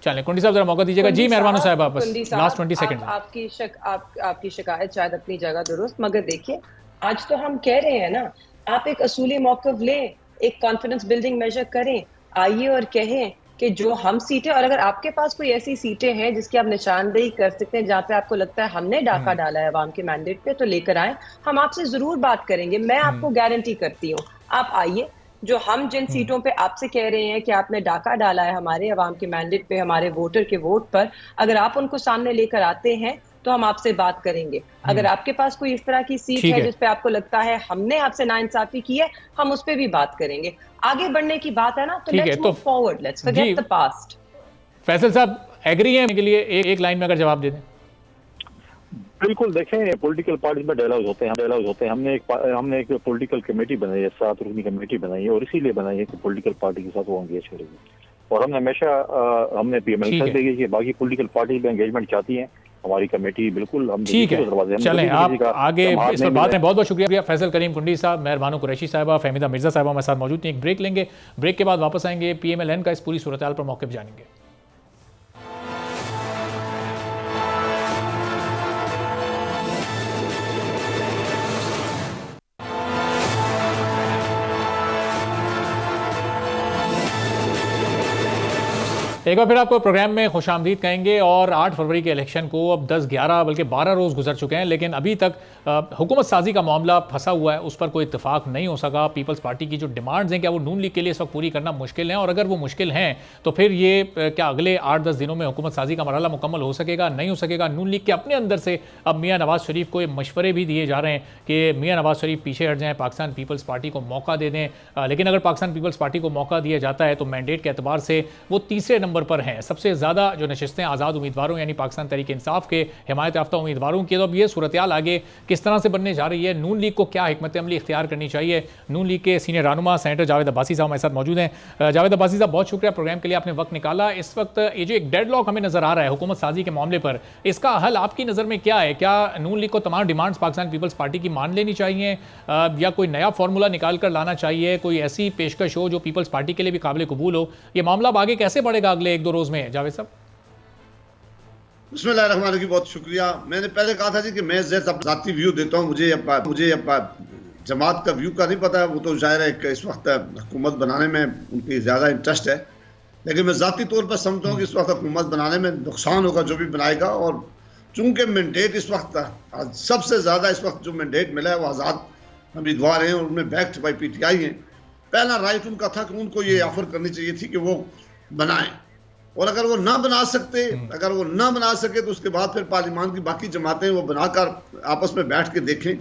S2: चलें कुंडी साहब जरा मौका दीजिएगा। जी मेहरबानो साहब, आप बस लास्ट 20 सेकंड।
S4: आपकी शिकायत शायद अपनी जगह दुरुस्त, मगर देखिए आज तो हम कह रहे हैं ना, आप एक असूली मौक़िफ़ लें, एक कॉन्फिडेंस बिल्डिंग मेजर करें, आइए और कहें कि जो हम सीटें, और अगर आपके पास कोई ऐसी सीटें हैं जिसकी आप निशानदेही कर सकते हैं जहाँ पे आपको लगता है हमने डाका डाला है अवाम के मैंडेट पे, तो लेकर आए। हम आपसे जरूर बात करेंगे। मैं आपको गारंटी करती हूँ, आप आइए। जो हम जिन सीटों पे आपसे कह रहे हैं कि आपने डाका डाला है हमारे अवाम के मैंडेट पे, हमारे वोटर के वोट पर, अगर आप उनको सामने लेकर आते हैं तो हम आपसे बात करेंगे। अगर आपके पास कोई इस तरह की सीट है जिस पे आपको लगता है हमने आपसे नाइंसाफी की है, हम उस पे भी बात करेंगे। आगे बढ़ने की बात है ना, तो let's move forward, let's forget the past.
S2: Faisal साहब एग्री हैं के लिए एक लाइन में अगर जवाब दे दें।
S3: बिल्कुल, देखें पॉलिटिकल पार्टी में डायलॉग होते हैं। हमने एक पॉलिटिकल कमेटी बनाई है, 7 रुकनी कमेटी बनाई है और इसीलिए बनाई है कि पॉलिटिकल पार्टी के साथ वो एंगेज करेगी। और हमने हमेशा हमने PML से देखी कि बाकी पॉलिटिकल पार्टी में एंगेजमेंट चाहती हैं, हमारी कमेटी बिल्कुल हम
S2: ठीक है। चलें आप आगे इस पर बात है। बहुत बहुत शुक्रिया फैसल करीम कुंडी साहब, मेहरबानो कुरैशी साहबा, फहमीदा मिर्जा साहबा हमारे साथ मौजूद हैं। एक ब्रेक लेंगे, ब्रेक के बाद वापस आएंगे, PMLN का इस पूरी सूरत हाल पर मौक़िफ़ जानेंगे। एक बार फिर आपको प्रोग्राम में खुशामदीद कहेंगे। और 8 फरवरी के इलेक्शन को अब 10, 11 बल्कि 12 रोज़ गुजर चुके हैं, लेकिन अभी तक हुकूमत साजी का मामला फंसा हुआ है, उस पर कोई इत्तेफाक नहीं हो सका। पीपल्स पार्टी की जो डिमांड्स हैं क्या वो नून लीग के लिए इस वक्त पूरी करना मुश्किल है, और अगर वो मुश्किल हैं तो फिर ये क्या अगले 8-10 दिनों में हुकूमत साजी का मरहला मुकम्मल हो सकेगा, नहीं हो सकेगा। नून लीग के अपने अंदर से अब मियाँ नवाज़ शरीफ को ये मशवरे भी दिए जा रहे हैं कि मियाँ नवाज़ शरीफ पीछे हट जाएँ, पाकिस्तान पीपल्स पार्टी को मौका दे दें। लेकिन अगर पाकिस्तान पीपल्स पार्टी को मौका दिया जाता है तो मैंडेट के एतबार से वो तीसरे नंबर पर हैं। सबसे ज़्यादा जो नशिस्तें आज़ाद उम्मीदवारों यानी पाकिस्तान तहरीक इंसाफ के हिमायत याफ्ता उम्मीदवारों की। तो अब ये सूरत हाल आगे किस तरह से बनने जा रही है, नून लीग को क्या हिकमत अमली इख्तियार करनी चाहिए। नून लीग के सीनियर रहनुमा सेनेटर जावेद अब्बासी साहब हमारे साथ मौजूद हैं। जावेद अब्बासी साहब, बहुत शुक्रिया प्रोग्राम के लिए, आपने वक्त निकाला। इस वक्त ये जो एक डेडलॉक हमें नजर आ रहा है हुकूमत साजी के मामले पर, इसका हल आपकी नज़र में क्या है? क्या नून लीग को तमाम डिमांड्स पाकिस्तान पीपल्स पार्टी की मान लेनी चाहिए, या कोई नया फार्मूला निकाल कर लाना चाहिए, कोई ऐसी पेशकश हो जो पीपल्स पार्टी के लिए भी काबिल कबूल हो? ये मामला अब आगे कैसे बढ़ेगा अगले 1-2 रोज़ में जावेद साहब?
S6: बिस्मिल्लाहिर्रहमानिर्रहीम, बहुत शुक्रिया। मैंने पहले कहा था जी कि मैं ज़ाती व्यू देता हूँ। मुझे जमात का व्यू का नहीं पता, वो तो जाहिर है इस वक्त हुकूमत बनाने में उनकी ज़्यादा इंटरेस्ट है, लेकिन मैं ज़ाती तौर पर समझता हूँ कि इस वक्त हुकूमत बनाने में नुकसान होगा जो भी बनाएगा। और चूँकि मैंडेट इस वक्त सबसे ज़्यादा इस वक्त जो मैंडेट मिला है वो आज़ाद उम्मीदवार हैं और उनमें बैक्ड बाई PTI हैं। पहला राइट उनका था कि उनको ये ऑफर करनी चाहिए थी कि वो बनाएं, और अगर वो ना बना सके तो उसके बाद फिर पार्लियामान की बाकी जमातें वो बनाकर आपस में बैठ के देखें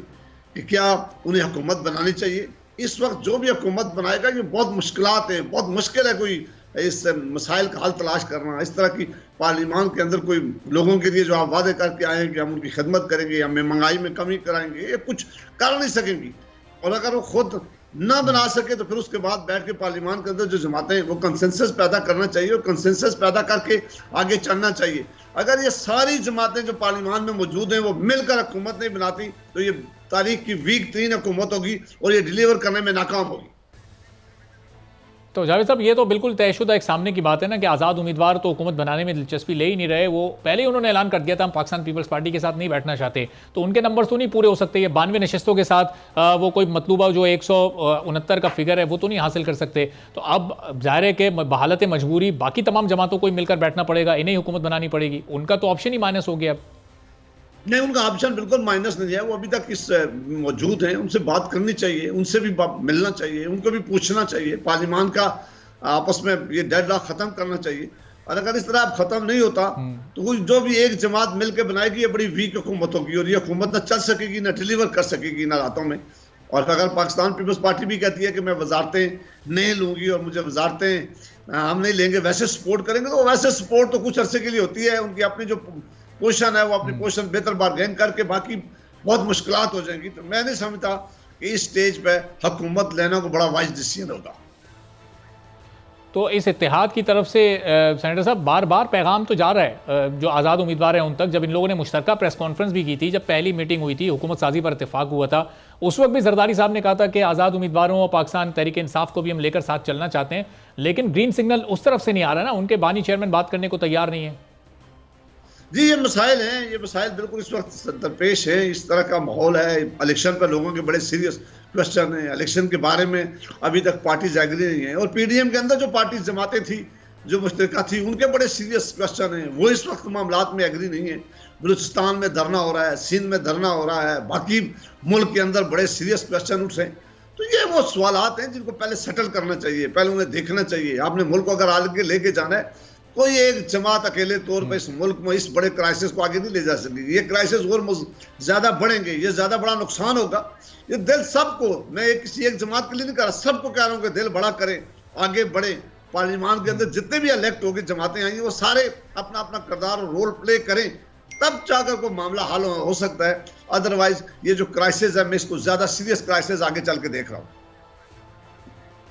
S6: कि क्या उन्हें हुकूमत बनानी चाहिए। इस वक्त जो भी हुकूमत बनाएगा ये बहुत मुश्किलात हैं, बहुत मुश्किल है कोई इस मसाइल का हल तलाश करना। इस तरह की पार्लियामान के अंदर कोई लोगों के लिए जो आप वादे करके आए हैं कि हम उनकी खिदमत करेंगे, हम महंगाई में कमी कराएंगे, ये कुछ कर नहीं सकेंगी। और अगर वो खुद ना बना सके तो फिर उसके बाद बैठ के पार्लियामान के अंदर जो जमातें हैं वो कंसेंसस पैदा करना चाहिए और कंसेंसस पैदा करके आगे चलना चाहिए। अगर ये सारी जमातें जो पार्लियामान में मौजूद हैं वो मिलकर हुकूमत नहीं बनाती तो ये तारीख की वीक 3 हुकूमत होगी और ये डिलीवर करने में नाकाम होगी।
S2: तो जावेद साहब, ये तो बिल्कुल तयशुदा एक सामने की बात है ना कि आज़ाद उम्मीदवार तो हुकूमत बनाने में दिलचस्पी ले ही नहीं रहे। वो पहले ही उन्होंने ऐलान कर दिया था हम पाकिस्तान पीपल्स पार्टी के साथ नहीं बैठना चाहते, तो उनके नंबर्स तो नहीं पूरे हो सकते। ये 92 नशस्तों के साथ वो कोई मतलूबा जो 169 का फिगर है वो तो नहीं हासिल कर सकते। तो अब जाहिर है कि बहालत मजबूरी बाकी तमाम जमातों को मिलकर बैठना पड़ेगा, इन्हें हुकूमत बनानी पड़ेगी। उनका तो ऑप्शन ही माइनस हो गया।
S6: नहीं, उनका ऑप्शन बिल्कुल माइनस नहीं है, वो अभी तक इस मौजूद हैं, उनसे बात करनी चाहिए, उनसे भी मिलना चाहिए, उनको भी पूछना चाहिए। पार्लियामान का आपस में ये डेडलॉक खत्म करना चाहिए। और अगर इस तरह अब खत्म नहीं होता तो कोई जो भी एक जमात मिलकर बनाएगी ये बड़ी वीक हुकूमत होगी और ये हुकूमत ना चल सकेगी ना डिलीवर कर सकेगी ना रातों में। और अगर पाकिस्तान पीपल्स पार्टी भी कहती है कि मैं वजारतें नहीं लूंगी और मुझे वजारतें हम नहीं लेंगे, वैसे सपोर्ट करेंगे, तो वैसे सपोर्ट तो कुछ अरसे के लिए होती है। उनकी अपनी जो पोजीशन है वो अपनी पोजीशन बेहतर बारगेन करके बाकी बहुत मुश्किलात हो जाएंगी। तो मैं नहीं समझता कि इस स्टेज पे हुकूमत लेना को बड़ा वाइज डिसीजन होगा।
S2: तो इस इत्तेहाद की तरफ से सेनेटर साहब बार बार पैगाम तो जा रहा है जो आज़ाद उम्मीदवार हैं उन तक। जब इन लोगों ने मुश्तरका प्रेस कॉन्फ्रेंस भी की थी, जब पहली मीटिंग हुई थी, हुकूमत साजी पर इत्तेफाक हुआ था, उस वक्त भी जरदारी साहब ने कहा था कि आज़ाद उम्मीदवारों और पाकिस्तान तहरीक इंसाफ को भी हम लेकर साथ चलना चाहते हैं, लेकिन ग्रीन सिग्नल उस तरफ से नहीं आ रहा ना, उनके बानी चेयरमैन बात करने को तैयार नहीं है।
S6: जी, ये मसाइल हैं, ये मसाइल बिल्कुल इस वक्त दरपेश है। इस तरह का माहौल है, इलेक्शन पर लोगों के बड़े सीरियस क्वेश्चन है। इलेक्शन के बारे में अभी तक पार्टीज एग्री नहीं है और पीडीएम के अंदर जो पार्टी जमातें थी जो मुश्तरका थी उनके बड़े सीरियस क्वेश्चन हैं, वो इस वक्त मामलात में एग्री नहीं है। बलूचिस्तान में धरना हो रहा है, सिंध में धरना हो रहा है, बाकी मुल्क के अंदर बड़े सीरियस क्वेश्चन उठ रहे हैं। तो ये वो सवालात हैं जिनको पहले सेटल करना चाहिए, पहले उन्हें देखना चाहिए। आपने मुल्क को अगर आगे लेके जाना है, कोई एक जमात अकेले तौर पर इस मुल्क में इस बड़े क्राइसिस को आगे नहीं ले जा सकेगी। ये क्राइसिस और ज्यादा बढ़ेंगे, ये ज्यादा बड़ा नुकसान होगा। ये दिल सबको, मैं किसी एक जमात के लिए नहीं कह रहा, सबको कह रहा हूँ कि दिल बड़ा करें, आगे बढ़े। पार्लियामान के अंदर जितने भी इलेक्ट होगी जमातें आई वो सारे अपना अपना किरदार और रोल प्ले करें, तब जाकर कोई मामला हल हो सकता है। अदरवाइज ये जो क्राइसिस है, मैं इसको ज्यादा सीरियस क्राइसिस आगे चल के देख रहा हूँ।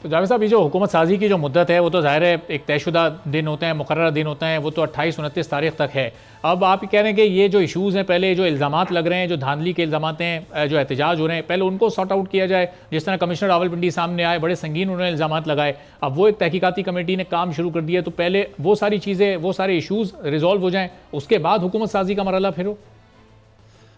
S2: तो जावेद साहब, ये जो हुकूमत साजी की जो मुद्दत है वो तो ज़ाहिर है एक तयशुदा दिन होते हैं, मुकर्रर दिन होते हैं, वो तो 28-29 तारीख तक है। अब आप कह रहे हैं कि ये जो इशूज़ हैं, पहले जो इल्ज़ामात लग रहे हैं, जो धांधली के इल्ज़ामात हैं, जो एहतजाज हो रहे हैं, पहले उनको सॉर्ट आउट किया जाए। जिस तरह कमिश्नर रावलपिंडी सामने आए, बड़े संगीन उन्होंने इल्ज़ामात लगाए, अब वो एक तहकीकाती कमेटी ने काम शुरू कर दिया, तो पहले वो सारी चीज़ें, वो सारे इशूज़ रिजॉल्व हो जाएँ, उसके बाद हुकूमत साजी का मरहला फिर हो।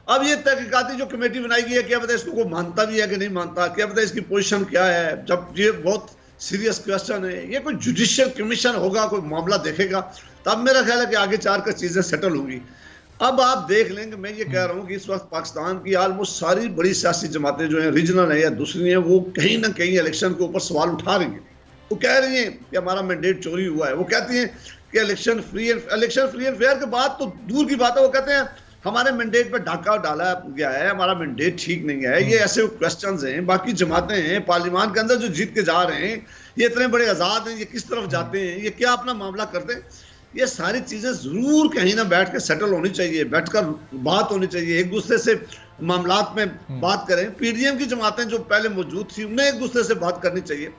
S6: अब ये तहकीकाती जो कमेटी बनाई गई है, क्या पता इसको कोई मानता भी है कि नहीं मानता, क्या पता इसकी पोजीशन क्या है। जब ये बहुत सीरियस क्वेश्चन है, ये कोई जुडिशियल कमीशन होगा, कोई मामला देखेगा, तब मेरा ख्याल है कि आगे चार कर चीजें सेटल होंगी। अब आप देख लेंगे, मैं ये कह रहा हूँ कि इस वक्त पाकिस्तान की ऑलमोस्ट सारी बड़ी सियासी जमातें जो हैं, रीजनल है या दूसरी हैं, वो कहीं ना कहीं इलेक्शन के ऊपर सवाल उठा रही हैं। वो कह रही हैं कि हमारा मैंडेट चोरी हुआ है। वो कहती हैं कि इलेक्शन फ्री एंड फेयर के बाद तो दूर की बात है, वो कहते हैं हमारे मैंडेट पे डाका डाला गया है, हमारा मैंडेट ठीक नहीं है। ये ऐसे क्वेश्चंस हैं। बाकी जमातें हैं पार्लियामान के अंदर जो जीत के जा रहे हैं, ये इतने बड़े आज़ाद हैं, ये किस तरफ जाते हैं, ये क्या अपना मामला करते हैं। ये सारी चीज़ें ज़रूर कहीं ना बैठ के सेटल होनी चाहिए, बैठकर बात होनी चाहिए, एक दूसरे से मामलात में बात करें। पीडीएम की जमातें जो पहले मौजूद थी उन्हें एक दूसरे से बात करनी चाहिए।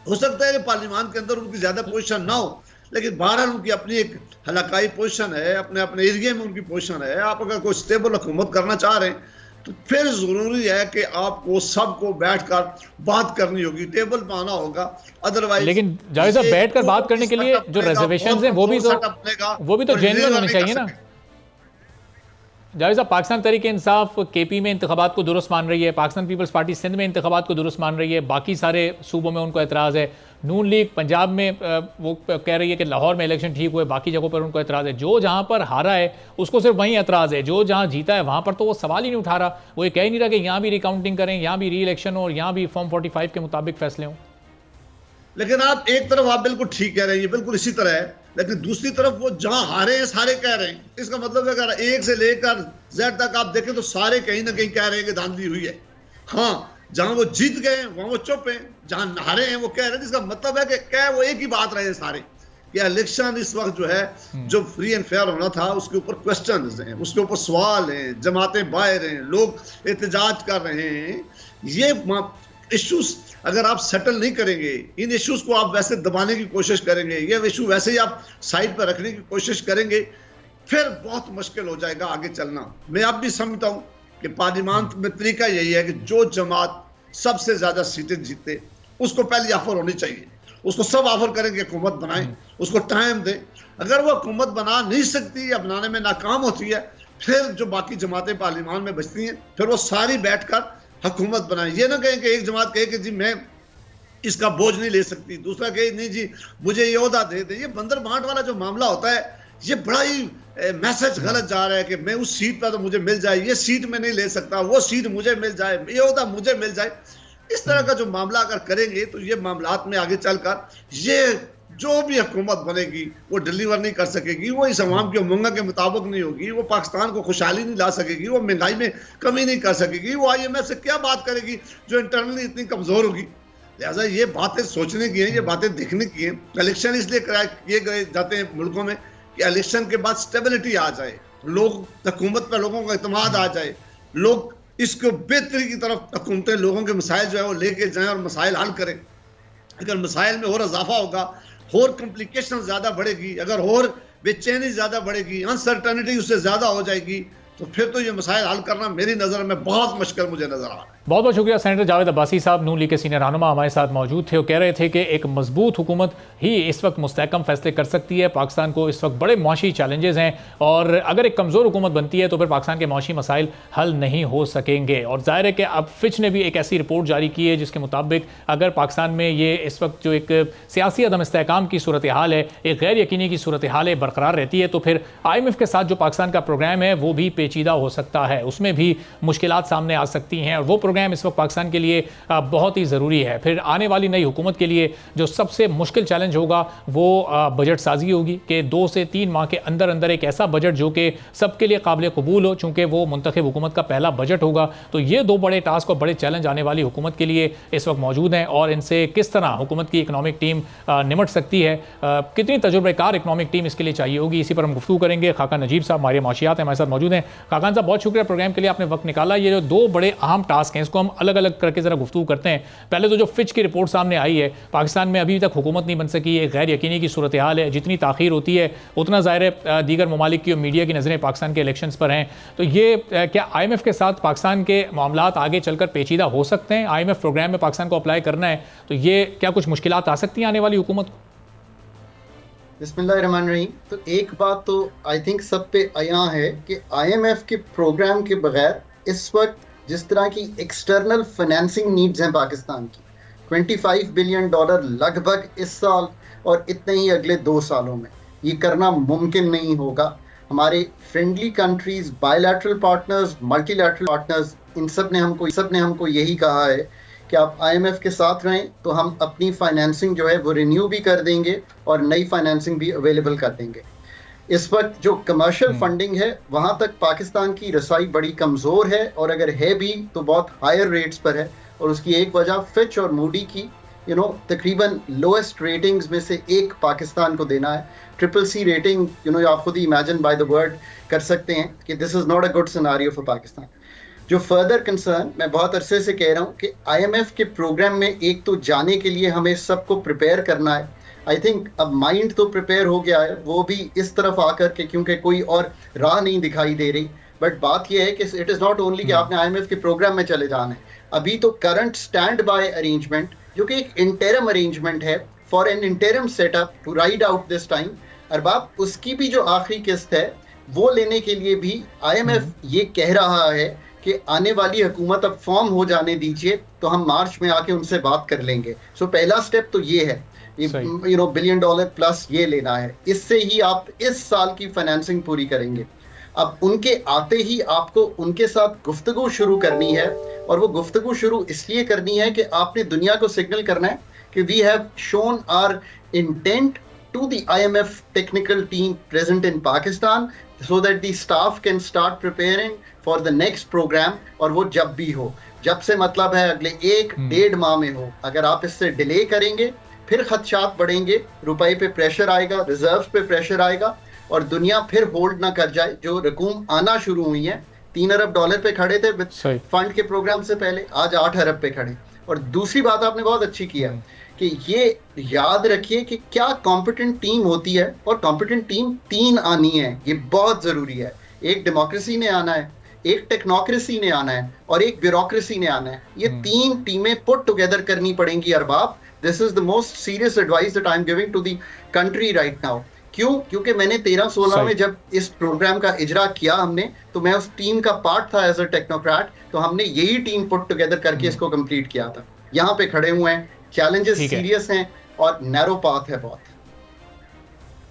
S6: हो सकता है कि पार्लियामान के अंदर उनकी ज़्यादा पोजीशन ना हो, लेकिन बहरहाल उनकी अपनी एक हलाकाई पोजीशन है, अपने अपने एरिया में उनकी पोजीशन है। आप अगर कोई स्टेबल हुकूमत करना चाह रहे हैं तो फिर जरूरी है कि आपको सबको बैठकर बात करनी होगी, टेबल पे आना होगा। अदरवाइज
S2: लेकिन जावेद साहब, बैठकर बात करने के लिए जो रिजर्वेशंस हैं वो भी तो जेन्युइन होने चाहिए ना। जावेद साहब, पाकिस्तान तहरीक इंसाफ केपी में इंतखाबात को दुरुस्त मान रही है, पाकिस्तान पीपल्स पार्टी सिंध में इंतखाबात को दुरुस्त मान रही है, बाकी सारे सूबों में उनको एतराज़ है। नून लीग पंजाब में वो कह रही है कि लाहौर में इलेक्शन ठीक हुए, बाकी जगहों पर उनको एतराज़ है। जो जहाँ पर हारा है उसको सिर्फ वहीं एतराज़ है, जो जहाँ जीता है वहाँ पर तो वो सवाल ही नहीं उठा रहा। वो ये कह ही नहीं रहा कि यहाँ भी रिकाउंटिंग करें, यहाँ भी री इलेक्शन हो और यहाँ भी फॉर्म 45 के मुताबिक फैसले हों।
S6: लेकिन आप एक तरफ आप बिल्कुल ठीक कह रहे हैं, ये बिल्कुल इसी तरह है, लेकिन दूसरी तरफ वो जहां हारे हैं सारे कह रहे हैं। इसका मतलब है अगर एक से लेकर जेड तक आप देखें तो सारे कहीं ना कहीं कह रहे हैं कि धांधली हुई है। हाँ, जहां वो जीत गए वहां वो चुप हैं, जहां हारे हैं वो कह रहे हैं। जिसका मतलब है कि क्या वो एक ही बात रहे हैं सारे कि इलेक्शन इस वक्त जो है जो फ्री एंड फेयर होना था उसके ऊपर क्वेश्चन हैं, उसके ऊपर सवाल हैं, जमातें बाहर हैं, लोग एहतजाज कर रहे हैं। ये इश्यूज अगर आप सेटल नहीं करेंगे, इन इश्यूज को आप वैसे दबाने की कोशिश करेंगे, ये इशू वैसे ही आप साइड पर रखने की कोशिश करेंगे, फिर बहुत मुश्किल हो जाएगा आगे चलना। मैं अब भी समझता हूं कि पार्लियामेंट में तरीका यही है कि जो जमात सबसे ज्यादा सीटें जीते उसको पहली ऑफर होनी चाहिए, उसको सब ऑफर करेंगे हुकूमत बनाएं, उसको टाइम दें। अगर वो हुकूमत बना नहीं सकती या बनाने में नाकाम होती है, फिर जो बाकी जमातें पार्लियामान में बचती हैं, फिर वो सारी बैठकर हुकूमत बनाएं। ये ना कहें कि एक जमात कहे कि जी मैं इसका बोझ नहीं ले सकती, दूसरा कहे नहीं जी मुझे ये ओहदा दे दे। ये बंदर बांट वाला जो मामला होता है, ये बड़ा ही मैसेज गलत जा रहा है कि मैं उस सीट पर तो मुझे मिल जाए, ये सीट में नहीं ले सकता, वो सीट मुझे मिल जाए, ये ओहदा मुझे मिल जाए। इस तरह का जो मामला अगर करेंगे तो ये मामलात में आगे चलकर ये जो भी हुकूमत बनेगी वो डिलीवर नहीं कर सकेगी, वो इस अवाम की उमंग के मुताबिक नहीं होगी, वो पाकिस्तान को खुशहाली नहीं ला सकेगी, वो महंगाई में कमी नहीं कर सकेगी, वो IMF से क्या बात करेगी जो इंटरनली इतनी कमजोर होगी। लिहाजा ये बातें सोचने की हैं, ये बातें देखने की हैं। इलेक्शन इसलिए किए गए जाते हैं मुल्कों में कि इलेक्शन के बाद स्टेबिलिटी आ जाए, लोग हुकूमत पर लोगों का इत्मीनान आ जाए, लोग इसको बेहतरी की तरफ हुकूमतें लोगों के मसाइल जो है वो लेके जाएं और मसाइल हल करें। अगर मसाइल में और इजाफा होगा, और कॉम्प्लिकेशन ज्यादा बढ़ेगी, अगर और बेचैनी ज्यादा बढ़ेगी, अनसर्टेनिटी उससे ज्यादा हो जाएगी, तो फिर तो ये मसाइल हल करना मेरी नज़र में बहुत मुश्किल मुझे नजर आ रहा है।
S2: बहुत बहुत शुक्रिया। सेनेटर जावेद अब्बासी साहब नून लीग के सीनियर रहनुमा हमारे साथ मौजूद थे और कह रहे थे कि एक मजबूत हुकूमत ही इस वक्त मुस्तहकम फैसले कर सकती है। पाकिस्तान को इस वक्त बड़े मुआशी चैलेंजेस हैं और अगर एक कमज़ोर हुकूमत बनती है तो फिर पाकिस्तान के मुआशी मसाइल हल नहीं हो सकेंगे। और जाहिर है कि अब फिच ने भी एक ऐसी रिपोर्ट जारी की है जिसके मुताबिक अगर पाकिस्तान में ये इस वक्त जो एक सियासी अदम इस्तेहकाम की सूरत हाल है, एक गैर यकीनी की सूरत हाल है, बरकरार रहती है, तो फिर IMF के साथ जो पाकिस्तान का प्रोग्राम है वो भी पेचीदा हो सकता है, उसमें भी मुश्किलात सामने आ सकती हैं और वो प्रोग्राम इस वक्त पाकिस्तान के लिए बहुत ही ज़रूरी है। फिर आने वाली नई हुकूमत के लिए जो सबसे मुश्किल चैलेंज होगा वो बजट साजी होगी कि 2 से 3 माह के अंदर अंदर एक ऐसा बजट जो कि सबके लिए काबिल कबूल हो, चूँकि वो मुंतखब हुकूमत का पहला बजट होगा। तो ये 2 बड़े टास्क और बड़े चैलेंज आने वाली हुकूमत के लिए इस वक्त मौजूद हैं और इनसे किस तरह हुकूमत की इकनॉमिक टीम निमट सकती है, कितनी तजुर्बेकार इकनॉमिक टीम इसके लिए चाहिए होगी, इसी पर हम गुफ्तगू करेंगे। खाकान नजीब साहब हमारे माशियात हैं, हमारे साथ मौजूद हैं। खाकान साहब बहुत शुक्रिया प्रोग्राम के लिए, आपने वक्त निकाला। ये जो 2 बड़े अहम टास्क हैं इसको हम अलग अलग करके ज़रा गुफ्तगू करते हैं। पहले तो जो फिच की रिपोर्ट सामने आई है, पाकिस्तान में अभी तक हुकूमत नहीं बन सकी, एक गैर यकीनी की सूरत हाल है, जितनी ताख़ीर होती है उतना ज़ाहिर है दीगर ममालिक की और मीडिया की नज़रें पाकिस्तान के इलेक्शंस पर हैं। तो ये क्या IMF के साथ पाकिस्तान के मामलात आगे चलकर पेचीदा हो सकते हैं? IMF प्रोग्राम में पाकिस्तान को अप्लाई करना है तो ये क्या कुछ मुश्किलात आ सकती हैं आने वाली हुकूमत को?
S7: बिस्मिल्लाहिर्रहमानिर्रहीम। तो एक बात तो आई थिंक सब पे आया है कि IMF के प्रोग्राम के बगैर इस वक्त जिस तरह की एक्सटर्नल फाइनेंसिंग नीड्स हैं पाकिस्तान की, $25 बिलियन लगभग इस साल और इतने ही अगले 2 सालों में, ये करना मुमकिन नहीं होगा। हमारे friendly countries, bilateral partners, multilateral partners, इन सब ने हमको यही कहा है कि आप IMF के साथ रहें तो हम अपनी फाइनेंसिंग जो है वो रिन्यू भी कर देंगे और नई फाइनेंसिंग भी अवेलेबल कर देंगे। इस वक्त जो कमर्शियल फंडिंग है वहाँ तक पाकिस्तान की रसाई बड़ी कमज़ोर है और अगर है भी तो बहुत हायर रेट्स पर है और उसकी एक वजह फिच और मूडी की तकरीबन लोएस्ट रेटिंग्स में से एक पाकिस्तान को देना है। CCC रेटिंग आप खुद ही इमेजिन बाय द वर्ड कर सकते हैं कि this is not a good scenario for Pakistan. जो फर्दर कंसर्न मैं बहुत अरसे से कह रहा हूँ कि IMF के प्रोग्राम में एक तो जाने के लिए हमें सबको प्रिपेयर करना है। आई थिंक अब माइंड तो प्रिपेयर हो गया है, वो भी इस तरफ आकर के, क्योंकि कोई और राह नहीं दिखाई दे रही। बट बात यह है कि इट इज़ नॉट ओनली कि आपने IMF के प्रोग्राम में चले जाना है। अभी तो करंट स्टैंड बाय अरेंजमेंट जो कि एक इंटरम अरेंजमेंट है for an interim setup to ride out this time, Arbab उसकी भी जो आखिरी किस्त है वो लेने के लिए भी IMF ये कह रहा है कि आने वाली हुकूमत अब फॉर्म हो जाने दीजिए तो हम मार्च में आके उनसे बात कर लेंगे। सो पहला स्टेप तो ये है, $1 बिलियन प्लस ये लेना है। इससे ही आप इस साल की फाइनेंसिंग पूरी करेंगे। अब उनके आते ही आपको उनके साथ गुफ्तगू शुरू करनी है और वो गुफ्तगू शुरू इसलिए करनी है कि आपने दुनिया को सिग्नल करना है कि we have shown our intent to the IMF technical team present in Pakistan so that the staff can start preparing for the next program। और वो जब भी हो, जब से मतलब है अगले 1-1.5 माह में हो। अगर आप इससे डिले करेंगे फिर खदशात बढ़ेंगे, रुपए पे प्रेशर आएगा, रिजर्व पे प्रेशर आएगा और दुनिया फिर होल्ड ना कर जाए। जो रकूम आना शुरू हुई है, $3 अरब पे खड़े थे विद फंड के प्रोग्राम से पहले, आज $8 अरब पे खड़े। और दूसरी बात आपने बहुत अच्छी किया कि ये याद रखिए कि क्या कॉम्पिटेंट टीम होती है, और कॉम्पिटेंट टीम 3 आनी है, ये बहुत जरूरी है। एक डेमोक्रेसी ने आना है, एक टेक्नोक्रेसी ने आना है, और एक ब्यूरोक्रेसी ने आना है। ये 3 टीमें पुट टुगेदर करनी पड़ेंगी Arbab. This is the most serious advice that I am giving to the country right now. क्यों? क्योंकि मैंने 13-16 में जब इस प्रोग्राम का इजरा किया हमने, तो मैं उस टीम का पार्ट था एज अ टेक्नोक्रेट, तो हमने यही टीम पुट टुगेदर करके इसको कंप्लीट किया था। यहाँ पे खड़े हुए हैं, चैलेंजेस सीरियस हैं और नैरो पाथ है बहुत।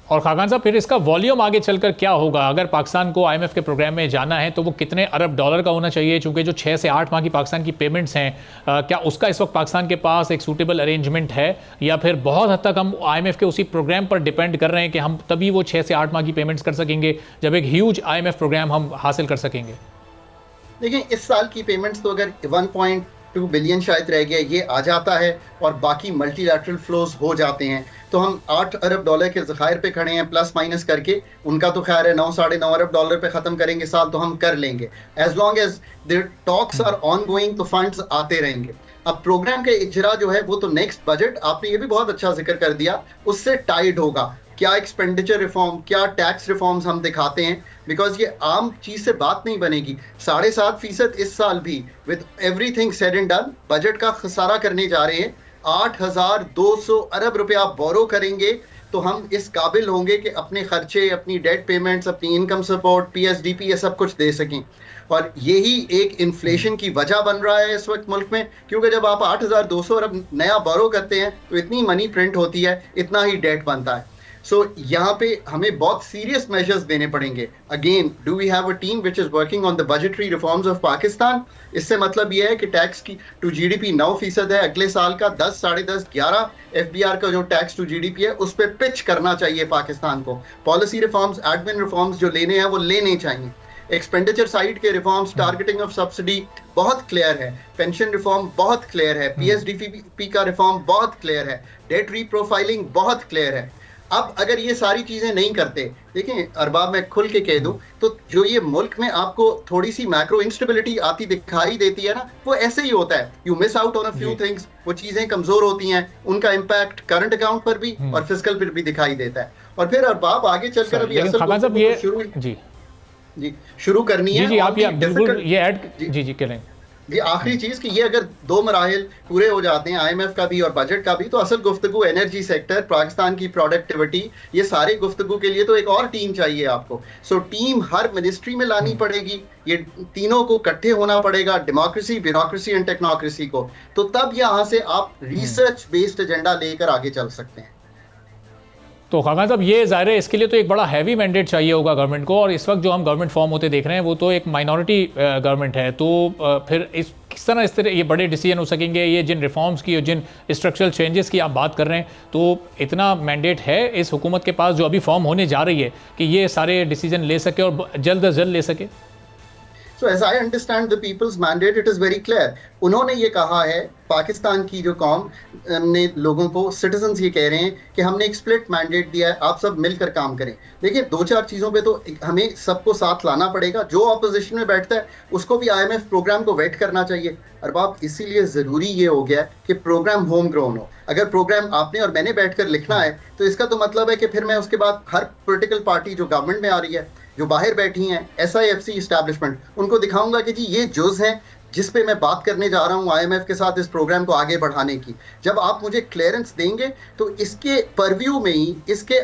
S2: और खाकान साहब, फिर इसका वॉल्यूम आगे चलकर क्या होगा? अगर पाकिस्तान को आईएमएफ के प्रोग्राम में जाना है तो वो कितने अरब डॉलर का होना चाहिए? चूंकि जो 6 से 8 माह की पाकिस्तान की पेमेंट्स हैं, क्या उसका इस वक्त पाकिस्तान के पास एक सूटेबल अरेंजमेंट है, या फिर बहुत हद तक हम आईएमएफ के उसी प्रोग्राम पर डिपेंड कर रहे हैं कि हम तभी वो 6 से 8 माह की पेमेंट्स कर सकेंगे जब एक ह्यूज आईएमएफ प्रोग्राम हम हासिल कर सकेंगे?
S7: देखिए, इस साल की पेमेंट्स तो अगर 1.2 बिलियन शायद रह गया, ये आ जाता है और बाकी मल्टीलैटरल फ्लोज हो जाते हैं, तो हम 8 अरब डॉलर के ज़खायर पे खड़े हैं, प्लस माइनस करके। उनका तो खैर है 9-9.5 अरब डॉलर पे ख़त्म करेंगे साल, तो हम कर लेंगे। As long as the talks are on going, तो फंड्स आते रहेंगे। अब प्रोग्राम का इजरा जो है वो तो नेक्स्ट बजट, आपने ये भी बहुत अच्छा जिक्र कर दिया, उससे टाइड होगा। क्या एक्सपेंडिचर रिफॉर्म, क्या टैक्स रिफॉर्म्स हम दिखाते हैं, बिकॉज ये आम चीज से बात नहीं बनेगी। 7.5% इस साल भी with everything said and done budget का खसारा करने जा रहे हैं। 8,200 अरब रुपया बोरो करेंगे तो हम इस काबिल होंगे कि अपने खर्चे, अपनी डेट पेमेंट्स, अपनी इनकम सपोर्ट, PSDP, ये सब कुछ दे सकें। और यही एक इन्फ्लेशन की वजह बन रहा है इस वक्त मुल्क में, क्योंकि जब आप 8,200 अरब नया बोरो करते हैं तो इतनी मनी प्रिंट होती है, इतना ही डेट बनता है। सो यहाँ पे हमें बहुत सीरियस मेजर्स देने पड़ेंगे। Again, do we have a team which is working on the budgetary reforms of Pakistan? इससे मतलब यह है कि टैक्स की टू GDP 9% है अगले साल का, 10, 10.5, 11 FBR का जो टैक्स टू GDP है उस पर पिच करना चाहिए पाकिस्तान को। पॉलिसी रिफॉर्म्स, एडमिन रिफॉर्म्स जो लेने हैं वो लेने चाहिए। एक्सपेंडिचर साइड के रिफॉर्म्स, टारगेटिंग ऑफ सब्सिडी बहुत क्लियर है, पेंशन रिफॉर्म बहुत क्लियर है, PSDP का रिफॉर्म बहुत क्लियर है, डेट रीप्रोफाइलिंग बहुत क्लियर है। अब अगर ये सारी चीजें नहीं करते, देखिए अरबाब, मैं खुल के कह दूं तो जो ये मुल्क में आपको थोड़ी सी मैक्रो इंस्टेबिलिटी आती दिखाई देती है ना, वो ऐसे ही होता है। You miss out on a few things, वो चीजें कमजोर होती हैं, उनका इम्पैक्ट करंट अकाउंट पर भी और फिस्कल पर भी दिखाई देता है। और फिर अरबाब आगे चलकर अभी असल शुरू करनी है।
S2: जी, आप ये ऐड जी करें।
S7: ये आखिरी चीज कि ये अगर 2 मराहिल पूरे हो जाते हैं, IMF का भी और बजट का भी, तो असल गुफ्तगू एनर्जी सेक्टर, पाकिस्तान की प्रोडक्टिविटी, ये सारे गुफ्तगू के लिए तो एक और टीम चाहिए आपको। सो टीम हर मिनिस्ट्री में लानी पड़ेगी, ये तीनों को इकट्ठे होना पड़ेगा, डेमोक्रेसी, ब्यूरोक्रेसी एंड टेक्नोक्रेसी को। तो तब यहाँ से आप रिसर्च बेस्ड एजेंडा लेकर आगे चल सकते हैं।
S2: तो खाकान साहब, ये ज़ाहिर है इसके लिए तो एक बड़ा हैवी मैंडेट चाहिए होगा गवर्नमेंट को, और इस वक्त जो हम गवर्नमेंट फॉर्म होते देख रहे हैं वो तो एक माइनॉरिटी गवर्नमेंट है। तो फिर किस तरह ये बड़े डिसीजन हो सकेंगे? ये जिन रिफॉर्म्स की और जिन स्ट्रक्चरल चेंजेस की आप बात कर रहे हैं, तो इतना मैंडेट है इस हुकूमत के पास जो अभी फॉर्म होने जा रही है कि ये सारे डिसीजन ले सके और जल्द अज जल्द ले सके?
S7: So as I understand the people's mandate, it is very clear. उन्होंने ये कहा है, पाकिस्तान की जो कौम ने लोगों को, सिटीजन्स ये कह रहे हैं कि हमने एक स्प्लिट मैंडेट दिया है, आप सब मिलकर काम करें। देखिए, 2-4 चीज़ों पे तो हमें सबको साथ लाना पड़ेगा। जो ऑपोजिशन में बैठता है उसको भी IMF प्रोग्राम को वेट करना चाहिए। अरबाब, इसीलिए ज़रूरी ये हो गया कि प्रोग्राम होम ग्रोन हो। अगर प्रोग्राम आपने और मैंने बैठकर लिखना है तो इसका तो मतलब है कि फिर मैं उसके बाद हर पोलिटिकल पार्टी जो गवर्नमेंट में आ रही है, जो बाहर बैठी हैं, SIFC इस्टेब्लिशमेंट, उनको दिखाऊंगा कि जी ये जुज हैं जिस पे मैं बात करने जा रहा हूँ IMF के साथ इस प्रोग्राम को आगे बढ़ाने की। जब आप मुझे क्लियरेंस देंगे तो इसके परव्यू में ही, इसके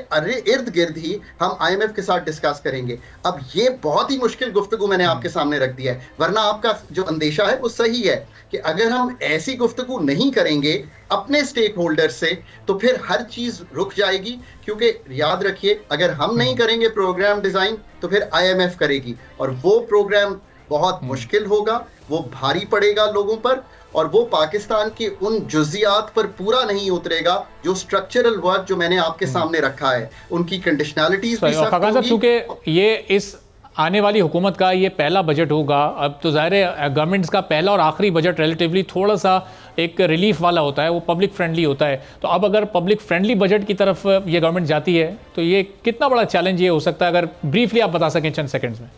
S7: इर्द गिर्द ही हम IMF के साथ डिस्कस करेंगे। अब ये बहुत ही मुश्किल गुफ्तगू मैंने आपके सामने रख दिया है, वरना आपका जो अंदेशा है वो सही है कि अगर हम ऐसी गुफ्तगू नहीं करेंगे अपने स्टेक होल्डर्स से तो फिर हर चीज रुक जाएगी। क्योंकि याद रखिए, अगर हम नहीं करेंगे प्रोग्राम डिजाइन तो फिर IMF करेगी, और वो प्रोग्राम बहुत मुश्किल होगा, वो भारी पड़ेगा लोगों पर, और वो पाकिस्तान के उन जुजियात पर पूरा नहीं उतरेगा जो स्ट्रक्चरल वर्क जो मैंने आपके सामने रखा है, उनकी कंडीशनैलिटीज भी सख्त होगी।
S2: क्योंकि ये इस आने वाली हुकूमत का ये पहला बजट होगा, अब तो ज़ाहिर है गवर्नमेंट्स का पहला और आखिरी बजट रिलेटिवली थोड़ा सा एक रिलीफ वाला होता है, वो पब्लिक फ्रेंडली होता है। तो अब अगर पब्लिक फ्रेंडली बजट की तरफ ये गवर्नमेंट जाती है तो ये कितना बड़ा चैलेंज ये हो सकता है? अगर ब्रीफली आप बता सकें चंद सेकंड्स में।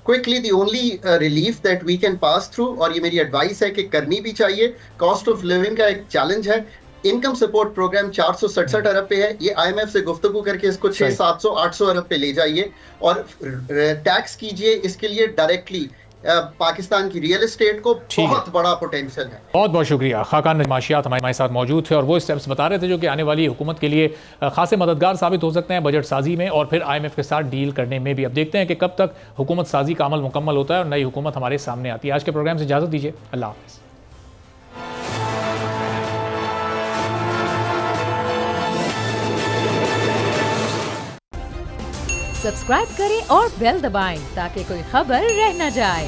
S7: Quickly the only relief that we can pass through, और ये मेरी एडवाइस है कि करनी भी चाहिए, कॉस्ट ऑफ लिविंग का एक चैलेंज है, इनकम सपोर्ट प्रोग्राम 467 अरब पे है, ये IMF से गुफ्तगू करके इसको 600-700-800 अरब पे ले जाइए और टैक्स कीजिए इसके लिए डायरेक्टली। पाकिस्तान की रियल एस्टेट को बहुत बड़ा पोटेंशियल है।
S2: बहुत बहुत शुक्रिया। खाकान माशियात हमारे साथ मौजूद थे और वो स्टेप्स बता रहे थे जो कि आने वाली हुकूमत के लिए खासे मददगार साबित हो सकते हैं बजट साजी में और फिर IMF के साथ डील करने में भी। अब देखते हैं कि कब तक हुकूमत साजी का अमल मुकम्मल होता है और नई हुकूमत हमारे सामने आती है। आज के प्रोग्राम से इजाज़त दीजिए, अल्लाह हाफ़िज़।
S1: सब्सक्राइब करें और बेल दबाएं ताकि कोई खबर रह न जाए।